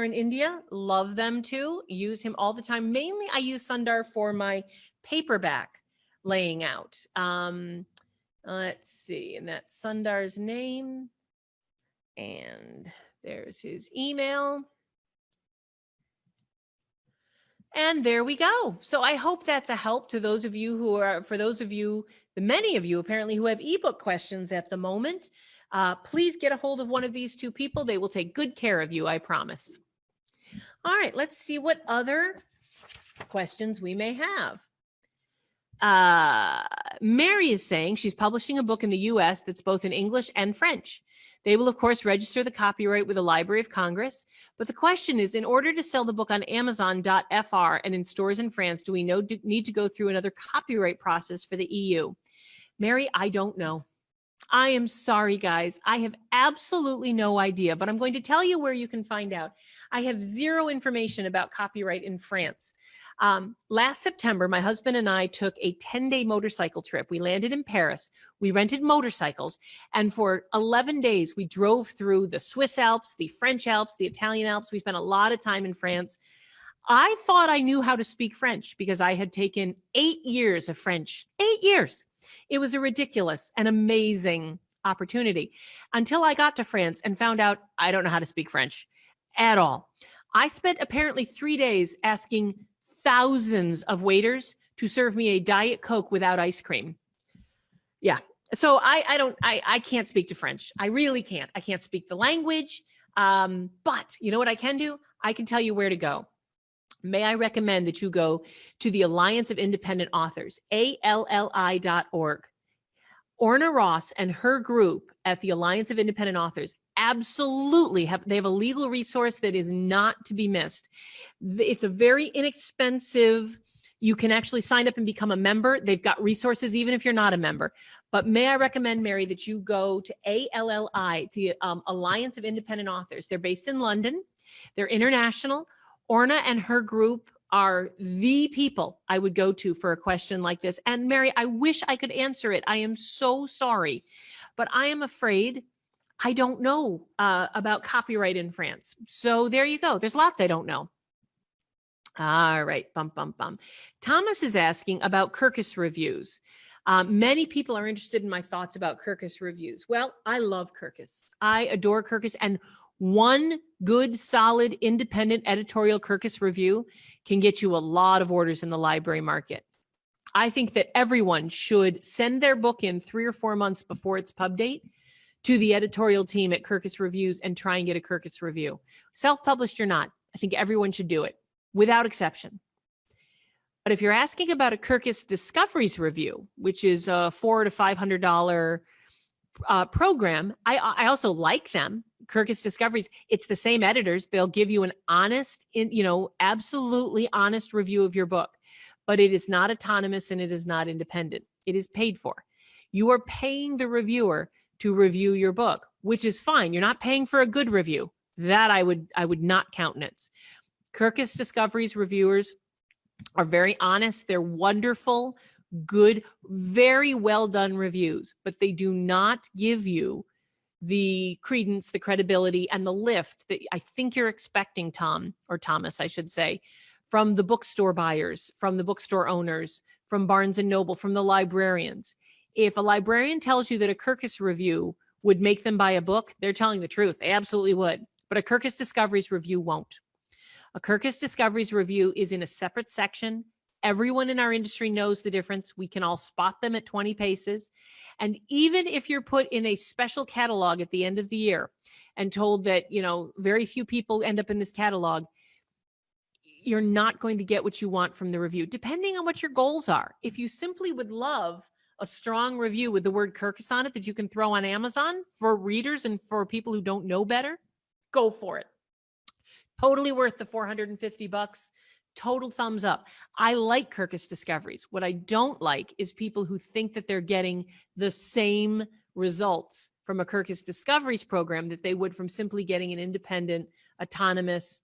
in India. Love them too. Use him all the time. Mainly I use Sundar for my paperback laying out. Let's see, and that's Sundar's name. And there's his email. And there we go. So I hope that's a help to those of you the many of you apparently who have ebook questions at the moment. Please get a hold of one of these two people. They will take good care of you, I promise. All right, let's see what other questions we may have. Mary is saying she's publishing a book in the US that's both in English and French. They will, of course, register the copyright with the Library of Congress. But the question is, in order to sell the book on Amazon.fr and in stores in France, do we need to go through another copyright process for the EU? Mary, I don't know. I am sorry, guys. I have absolutely no idea, but I'm going to tell you where you can find out. I have zero information about copyright in France. Last September, my husband and I took a 10-day motorcycle trip. We landed in Paris. We rented motorcycles. And for 11 days, we drove through the Swiss Alps, the French Alps, the Italian Alps. We spent a lot of time in France. I thought I knew how to speak French because I had taken 8 years of French. 8 years. It was a ridiculous and amazing opportunity until I got to France and found out I don't know how to speak French at all. I spent apparently 3 days asking thousands of waiters to serve me a Diet Coke without ice cream. Yeah. So I can't speak to French. I really can't. I can't speak the language. But you know what I can do? I can tell you where to go. May I recommend that you go to the Alliance of Independent Authors, ALLI.org. Orna Ross and her group at the Alliance of Independent Authors absolutely have a legal resource that is not to be missed. It's a very inexpensive, you can actually sign up and become a member. They've got resources even if you're not a member. But may I recommend, Mary, that you go to ALLI, the Alliance of Independent Authors. They're based in London. They're international. Orna and her group are the people I would go to for a question like this. And Mary, I wish I could answer it. I am so sorry, but I am afraid I don't know about copyright in France. So there you go. There's lots I don't know. All right. Bum, bum, bum. Thomas is asking about Kirkus Reviews. Many people are interested in my thoughts about Kirkus Reviews. Well, I love Kirkus. I adore Kirkus. And one good, solid, independent editorial Kirkus review can get you a lot of orders in the library market. I think that everyone should send their book in 3 or 4 months before its pub date to the editorial team at Kirkus Reviews and try and get a Kirkus review. Self-published or not, I think everyone should do it without exception. But if you're asking about a Kirkus Discoveries review, which is a $400 to $500 program, I also like them. Kirkus Discoveries, it's the same editors. They'll give you an honest, absolutely honest review of your book, but it is not autonomous and it is not independent. It is paid for. You are paying the reviewer to review your book, which is fine. You're not paying for a good review. That I would not countenance. Kirkus Discoveries reviewers are very honest. They're wonderful, good, very well done reviews, but they do not give you the credence, the credibility, and the lift that I think you're expecting, Tom, or Thomas, I should say, from the bookstore buyers, from the bookstore owners, from Barnes & Noble, from the librarians. If a librarian tells you that a Kirkus review would make them buy a book, they're telling the truth. They absolutely would. But a Kirkus Discoveries review won't. A Kirkus Discoveries review is in a separate section. Everyone in our industry knows the difference. We can all spot them at 20 paces. And even if you're put in a special catalog at the end of the year and told that, very few people end up in this catalog, you're not going to get what you want from the review, depending on what your goals are. If you simply would love a strong review with the word Kirkus on it that you can throw on Amazon for readers and for people who don't know better, go for it. Totally worth the $450. Total thumbs up. I like Kirkus Discoveries. What I don't like is people who think that they're getting the same results from a Kirkus Discoveries program that they would from simply getting an independent, autonomous,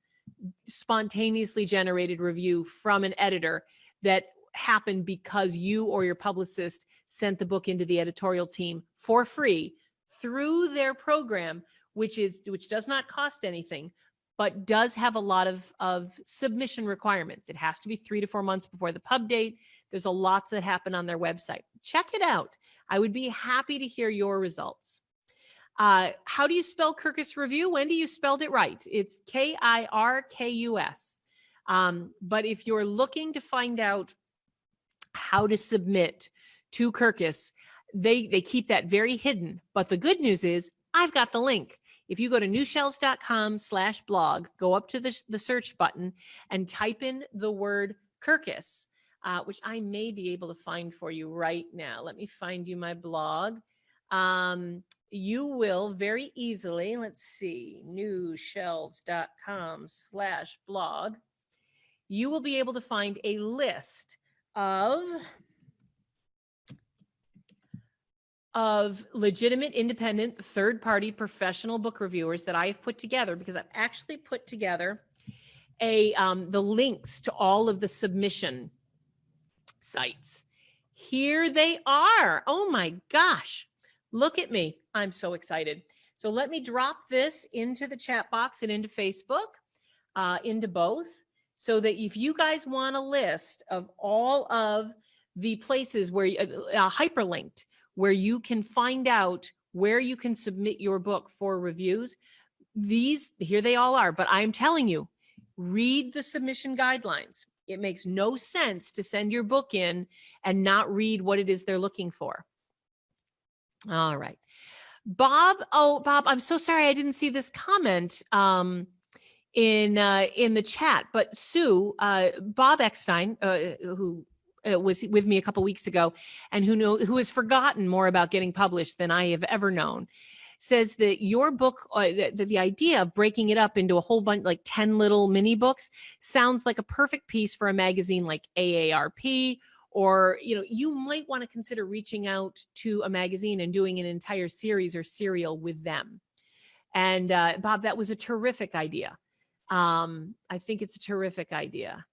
spontaneously generated review from an editor that happened because you or your publicist sent the book into the editorial team for free through their program, which does not cost anything, but does have a lot of submission requirements. It has to be 3 to 4 months before the pub date. There's a lot that happen on their website. Check it out. I would be happy to hear your results. How do you spell Kirkus Review? Wendy, you spelled it right. It's Kirkus. But if you're looking to find out how to submit to Kirkus, they keep that very hidden. But the good news is I've got the link. If you go to newshelves.com/blog, go up to the search button and type in the word Kirkus, which I may be able to find for you right now. Let me find you my blog. You will very easily, let's see, newshelves.com/blog. You will be able to find a list of of legitimate, independent, third-party professional book reviewers that I have put together, because I've actually put together the links to all of the submission sites. Here they are. Oh my gosh. Look at me. I'm so excited. So let me drop this into the chat box and into Facebook, into both, so that if you guys want a list of all of the places where hyperlinked, where you can find out where you can submit your book for reviews, here they all are. But I'm telling you, read the submission guidelines. It makes no sense to send your book in and not read what it is they're looking for. All right. Bob, Bob, I'm so sorry I didn't see this comment in the chat, but Sue, Bob Eckstein, who was with me a couple weeks ago and who has forgotten more about getting published than I have ever known, says that your book, the idea of breaking it up into a whole bunch, like 10 little mini books, sounds like a perfect piece for a magazine like AARP, or, you might want to consider reaching out to a magazine and doing an entire series or serial with them. And Bob, that was a terrific idea. I think it's a terrific idea.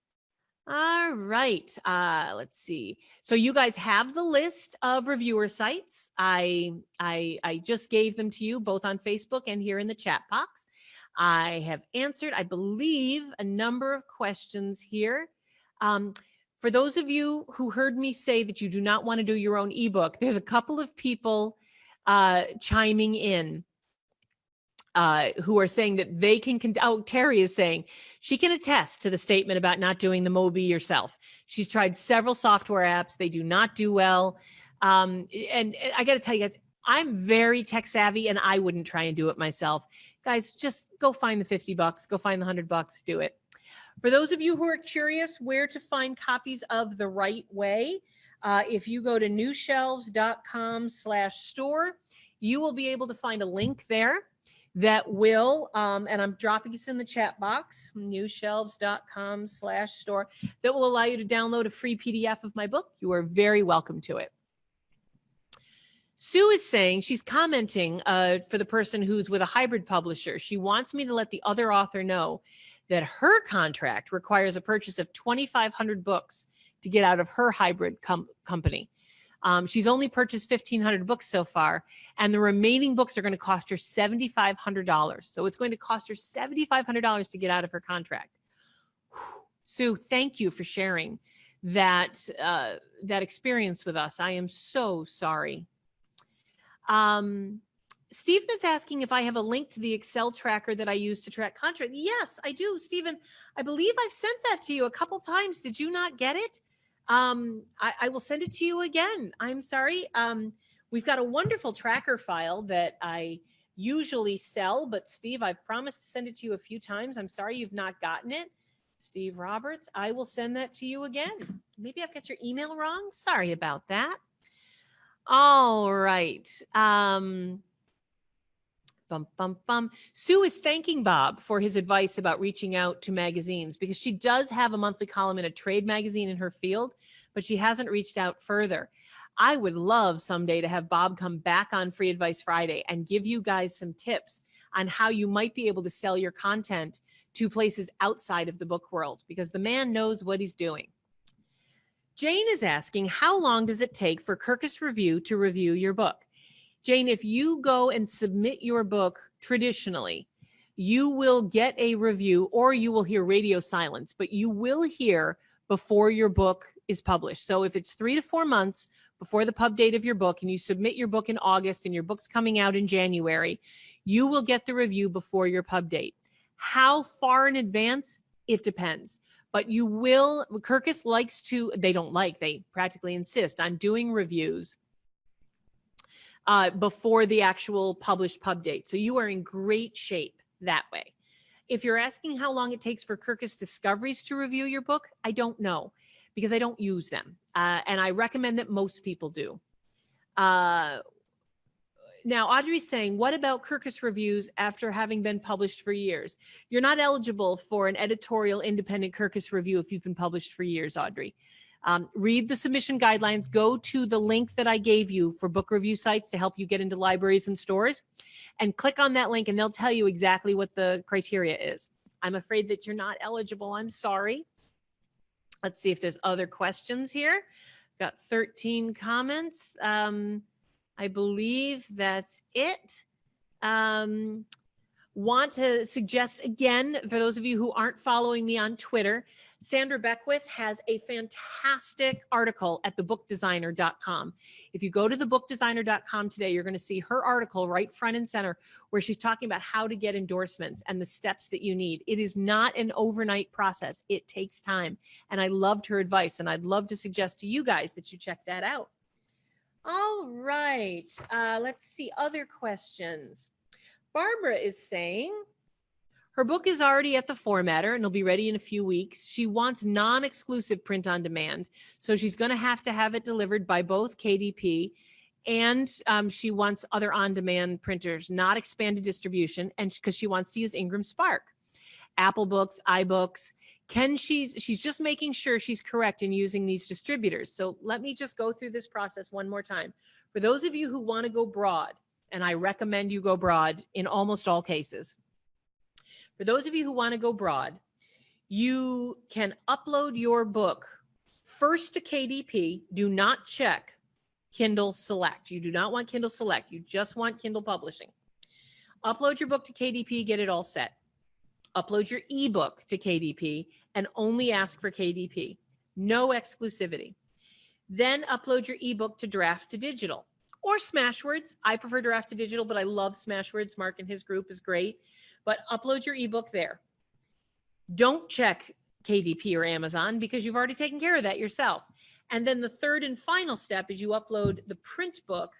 All right. Let's see. So you guys have the list of reviewer sites. I just gave them to you both on Facebook and here in the chat box. I have answered, I believe, a number of questions here. For those of you who heard me say that you do not want to do your own ebook, there's a couple of people chiming in who are saying that they can, Terry is saying she can attest to the statement about not doing the Mobi yourself. She's tried several software apps. They do not do well. And I got to tell you guys, I'm very tech savvy and I wouldn't try and do it myself. Guys, just go find the $50, go find the $100, do it. For those of you who are curious where to find copies of The Right Way, if you go to newshelves.com/store, you will be able to find a link there that will, and I'm dropping this in the chat box, newshelves.com/store, that will allow you to download a free PDF of my book. You are very welcome to it. Sue is saying, she's commenting for the person who's with a hybrid publisher. She wants me to let the other author know that her contract requires a purchase of 2,500 books to get out of her hybrid company. She's only purchased 1,500 books so far, and the remaining books are going to cost her $7,500. So it's going to cost her $7,500 to get out of her contract. Sue, thank you for sharing that experience with us. I am so sorry. Stephen is asking if I have a link to the Excel tracker that I use to track contract. Yes, I do, Stephen. I believe I've sent that to you a couple times. Did you not get it? I will send it to you again. I'm sorry. We've got a wonderful tracker file that I usually sell, but Steve, I've promised to send it to you a few times. I'm sorry you've not gotten it. Steve Roberts, I will send that to you again. Maybe I've got your email wrong. Sorry about that. All right. Sue is thanking Bob for his advice about reaching out to magazines, because she does have a monthly column in a trade magazine in her field, but she hasn't reached out further. I would love someday to have Bob come back on Free Advice Friday and give you guys some tips on how you might be able to sell your content to places outside of the book world, because the man knows what he's doing. Jane is asking, how long does it take for Kirkus Review to review your book? Jane, if you go and submit your book traditionally, you will get a review or you will hear radio silence, but you will hear before your book is published. So if it's 3 to 4 months before the pub date of your book and you submit your book in August and your book's coming out in January, you will get the review before your pub date. How far in advance? It depends. But you will, Kirkus likes to, they practically insist on doing reviews before the actual published pub date. So you are in great shape that way. If you're asking how long it takes for Kirkus Discoveries to review your book, I don't know, because I don't use them. And I recommend that most people do. Now, Audrey's saying, what about Kirkus Reviews after having been published for years? You're not eligible for an editorial independent Kirkus review if you've been published for years, Audrey. Read the submission guidelines. Go to the link that I gave you for book review sites to help you get into libraries and stores, and click on that link and they'll tell you exactly what the criteria is. I'm afraid that you're not eligible. I'm sorry. Let's see if there's other questions here. Got 13 comments. I believe that's it. Want to suggest again, for those of you who aren't following me on Twitter, Sandra Beckwith has a fantastic article at thebookdesigner.com. If you go to thebookdesigner.com today, you're going to see her article right front and center where she's talking about how to get endorsements and the steps that you need. It is not an overnight process. It takes time. And I loved her advice, and I'd love to suggest to you guys that you check that out. All right. Let's see other questions. Barbara is saying her book is already at the formatter and it'll be ready in a few weeks. She wants non-exclusive print on demand. So she's going to have it delivered by both KDP and she wants other on-demand printers, not expanded distribution, and because she wants to use Ingram Spark, Apple Books, iBooks. She's just making sure she's correct in using these distributors. So let me just go through this process one more time. For those of you who want to go broad, and I recommend you go broad in almost all cases. For those of you who want to go broad, you can upload your book first to KDP. Do not check Kindle Select. You do not want Kindle Select. You just want Kindle Publishing. Upload your book to KDP, get it all set. Upload your ebook to KDP and only ask for KDP. No exclusivity. Then upload your ebook to Draft to Digital or Smashwords. I prefer Draft to Digital, but I love Smashwords. Mark and his group is great. But upload your ebook there. Don't check KDP or Amazon because you've already taken care of that yourself. And then the third and final step is you upload the print book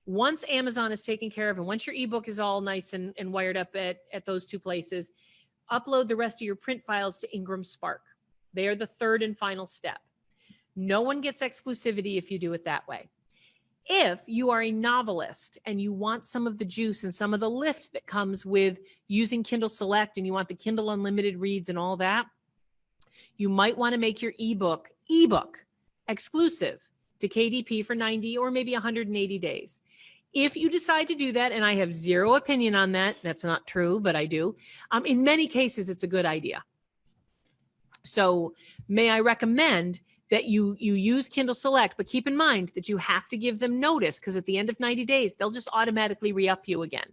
once Amazon is taken care of, and once your ebook is all nice and wired up at those two places, upload the rest of your print files to Ingram Spark. They are the third and final step. No one gets exclusivity if you do it that way. If you are a novelist and you want some of the juice and some of the lift that comes with using Kindle Select and you want the Kindle Unlimited reads and all that, you might want to make your ebook exclusive to KDP for 90 or maybe 180 days. If you decide to do that, and I have zero opinion on that, that's not true, but I do. In many cases, it's a good idea. So may I recommend that you use Kindle Select, but keep in mind that you have to give them notice because at the end of 90 days, they'll just automatically re-up you again.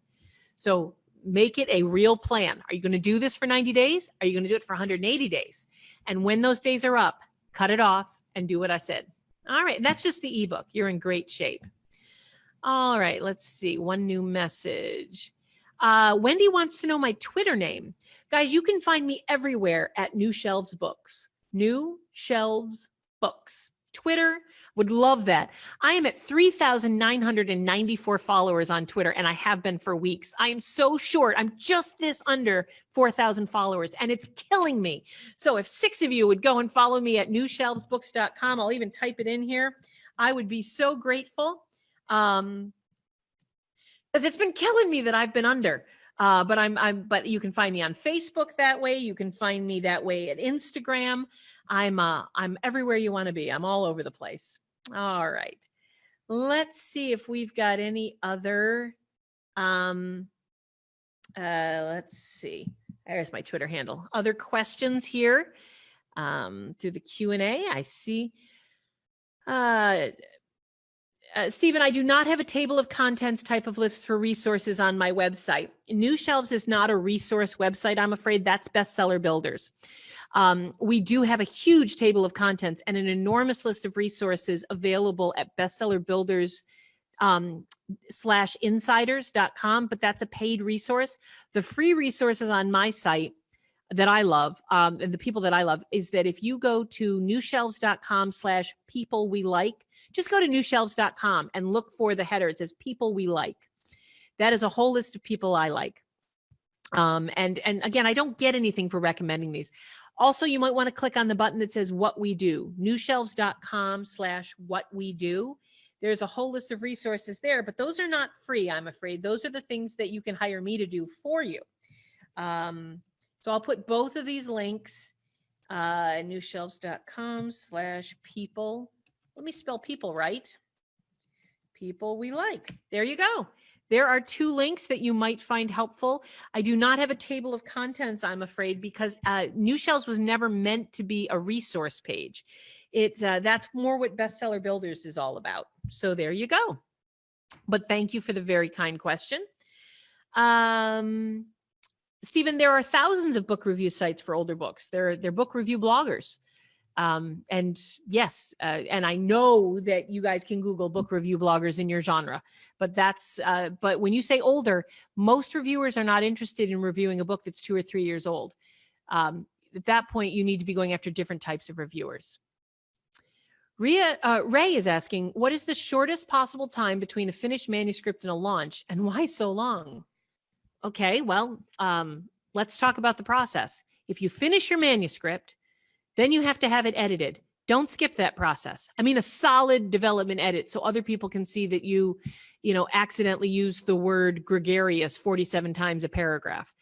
So make it a real plan. Are you going to do this for 90 days? Are you going to do it for 180 days? And when those days are up, cut it off and do what I said. All right. And that's just the ebook. You're in great shape. All right. Let's see. One new message. Wendy wants to know my Twitter name. Guys, you can find me everywhere at New Shelves Books. New Shelves Books. Twitter, would love that. I am at 3,994 followers on Twitter, and I have been for weeks. I am so short. I'm just this under 4,000 followers, and it's killing me. So if 6 of you would go and follow me at newshelvesbooks.com, I'll even type it in here. I would be so grateful. Because it's been killing me that I've been under. But you can find me on Facebook that way. You can find me that way at Instagram. I'm everywhere you want to be. I'm all over the place. All right. Let's see if we've got any other, let's see. There's my Twitter handle. Other questions here through the Q&A. I see. Stephen, I do not have a table of contents type of list for resources on my website. New Shelves is not a resource website, I'm afraid. That's Bestseller Builders. We do have a huge table of contents and an enormous list of resources available at Bestseller Builders /insiders.com, but that's a paid resource. The free resources on my site that I love, and the people that I love, is that if you go to newshelves.com /people we like, just go to newshelves.com and look for the header. It says people we like. That is a whole list of people I like. And again, I don't get anything for recommending these. Also, you might want to click on the button that says what we do, newshelves.com /what we do. There's a whole list of resources there, but those are not free, I'm afraid. Those are the things that you can hire me to do for you. So I'll put both of these links newshelves.com/people. Let me spell people right. People we like. There you go. There are 2 links that you might find helpful. I do not have a table of contents, I'm afraid, because New Shelves was never meant to be a resource page. That's more what Bestseller Builders is all about. So there you go. But thank you for the very kind question. Stephen, there are thousands of book review sites for older books. They're book review bloggers. And yes, and I know that you guys can Google book review bloggers in your genre, but but when you say older, most reviewers are not interested in reviewing a book that's 2 or 3 years old. At that point, you need to be going after different types of reviewers. Ray is asking, what is the shortest possible time between a finished manuscript and a launch, and why so long? Okay, well, let's talk about the process. If you finish your manuscript, then you have to have it edited. Don't skip that process. I mean, a solid development edit so other people can see that you accidentally used the word gregarious 47 times a paragraph.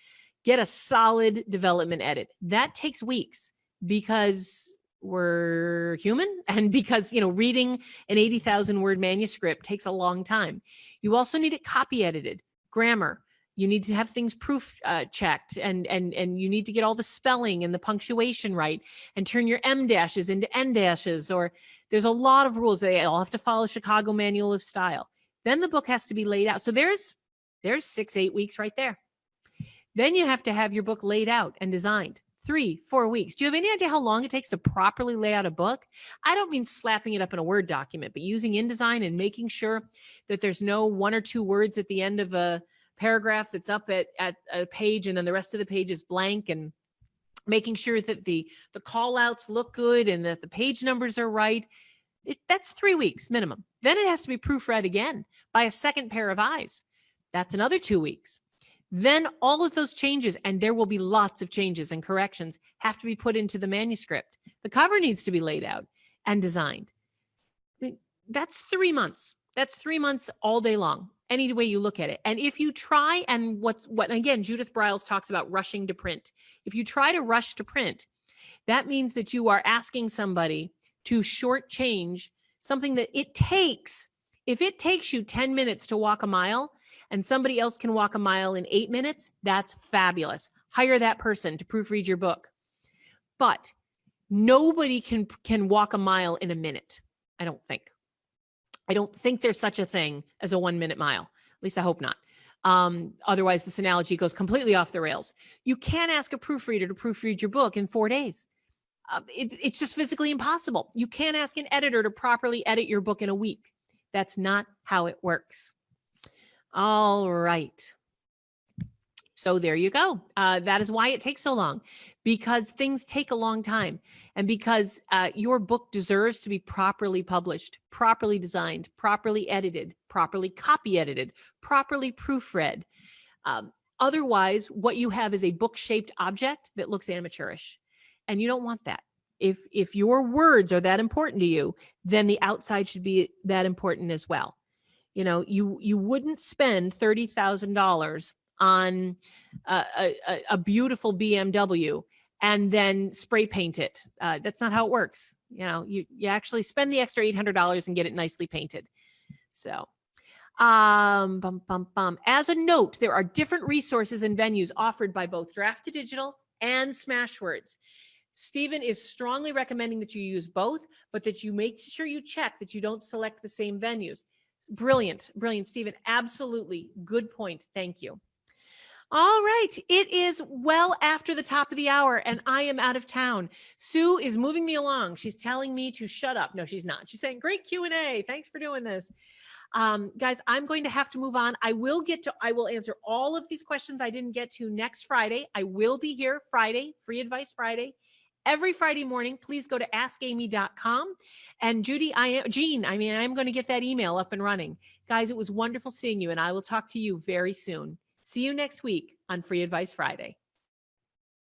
Get a solid development edit. That takes weeks because we're human and because, reading an 80,000 word manuscript takes a long time. You also need it copy edited, grammar. You need to have things proof checked and you need to get all the spelling and the punctuation right and turn your M dashes into N dashes, or there's a lot of rules. They all have to follow Chicago Manual of Style. Then the book has to be laid out. So there's 6-8 weeks right there. Then you have to have your book laid out and designed. 3-4 weeks. Do you have any idea how long it takes to properly lay out a book? I don't mean slapping it up in a Word document, but using InDesign and making sure that there's no 1 or 2 words at the end of a paragraph that's up at a page and then the rest of the page is blank, and making sure that the call outs look good and that the page numbers are right. That's 3 weeks minimum. Then it has to be proofread again by a second pair of eyes. That's another 2 weeks. Then all of those changes, and there will be lots of changes and corrections, have to be put into the manuscript. The cover needs to be laid out and designed. I mean, that's 3 months. That's 3 months all day long, any way you look at it. And if you try, and what again, Judith Briles talks about rushing to print. If you try to rush to print, that means that you are asking somebody to shortchange something that it takes. If it takes you 10 minutes to walk a mile and somebody else can walk a mile in 8 minutes, that's fabulous. Hire that person to proofread your book. But nobody can walk a mile in a minute, I don't think. I don't think there's such a thing as a 1-minute mile. At least I hope not. Otherwise, this analogy goes completely off the rails. You can't ask a proofreader to proofread your book in 4 days. It's just physically impossible. You can't ask an editor to properly edit your book in a week. That's not how it works. All right. So there you go. That is why it takes so long, because things take a long time, and because your book deserves to be properly published, properly designed, properly edited, properly copy edited, properly proofread. Otherwise, what you have is a book-shaped object that looks amateurish, and you don't want that. If your words are that important to you, then the outside should be that important as well. You wouldn't spend $30,000 on a beautiful BMW and then spray paint it. That's not how it works. You actually spend the extra $800 and get it nicely painted. So, as a note, there are different resources and venues offered by both Draft to Digital and Smashwords. Stephen is strongly recommending that you use both, but that you make sure you check that you don't select the same venues. Brilliant, Stephen. Absolutely. Good point. Thank you. All right. It is well after the top of the hour and I am out of town. Sue is moving me along. She's telling me to shut up. No, she's not. She's saying, great Q&A. Thanks for doing this. Guys, I'm going to have to move on. I will answer all of these questions I didn't get to next Friday. I will be here Friday, Free Advice Friday. Every Friday morning, please go to askamy.com. And Jean, I'm going to get that email up and running. Guys, it was wonderful seeing you, and I will talk to you very soon. See you next week on Free Advice Friday.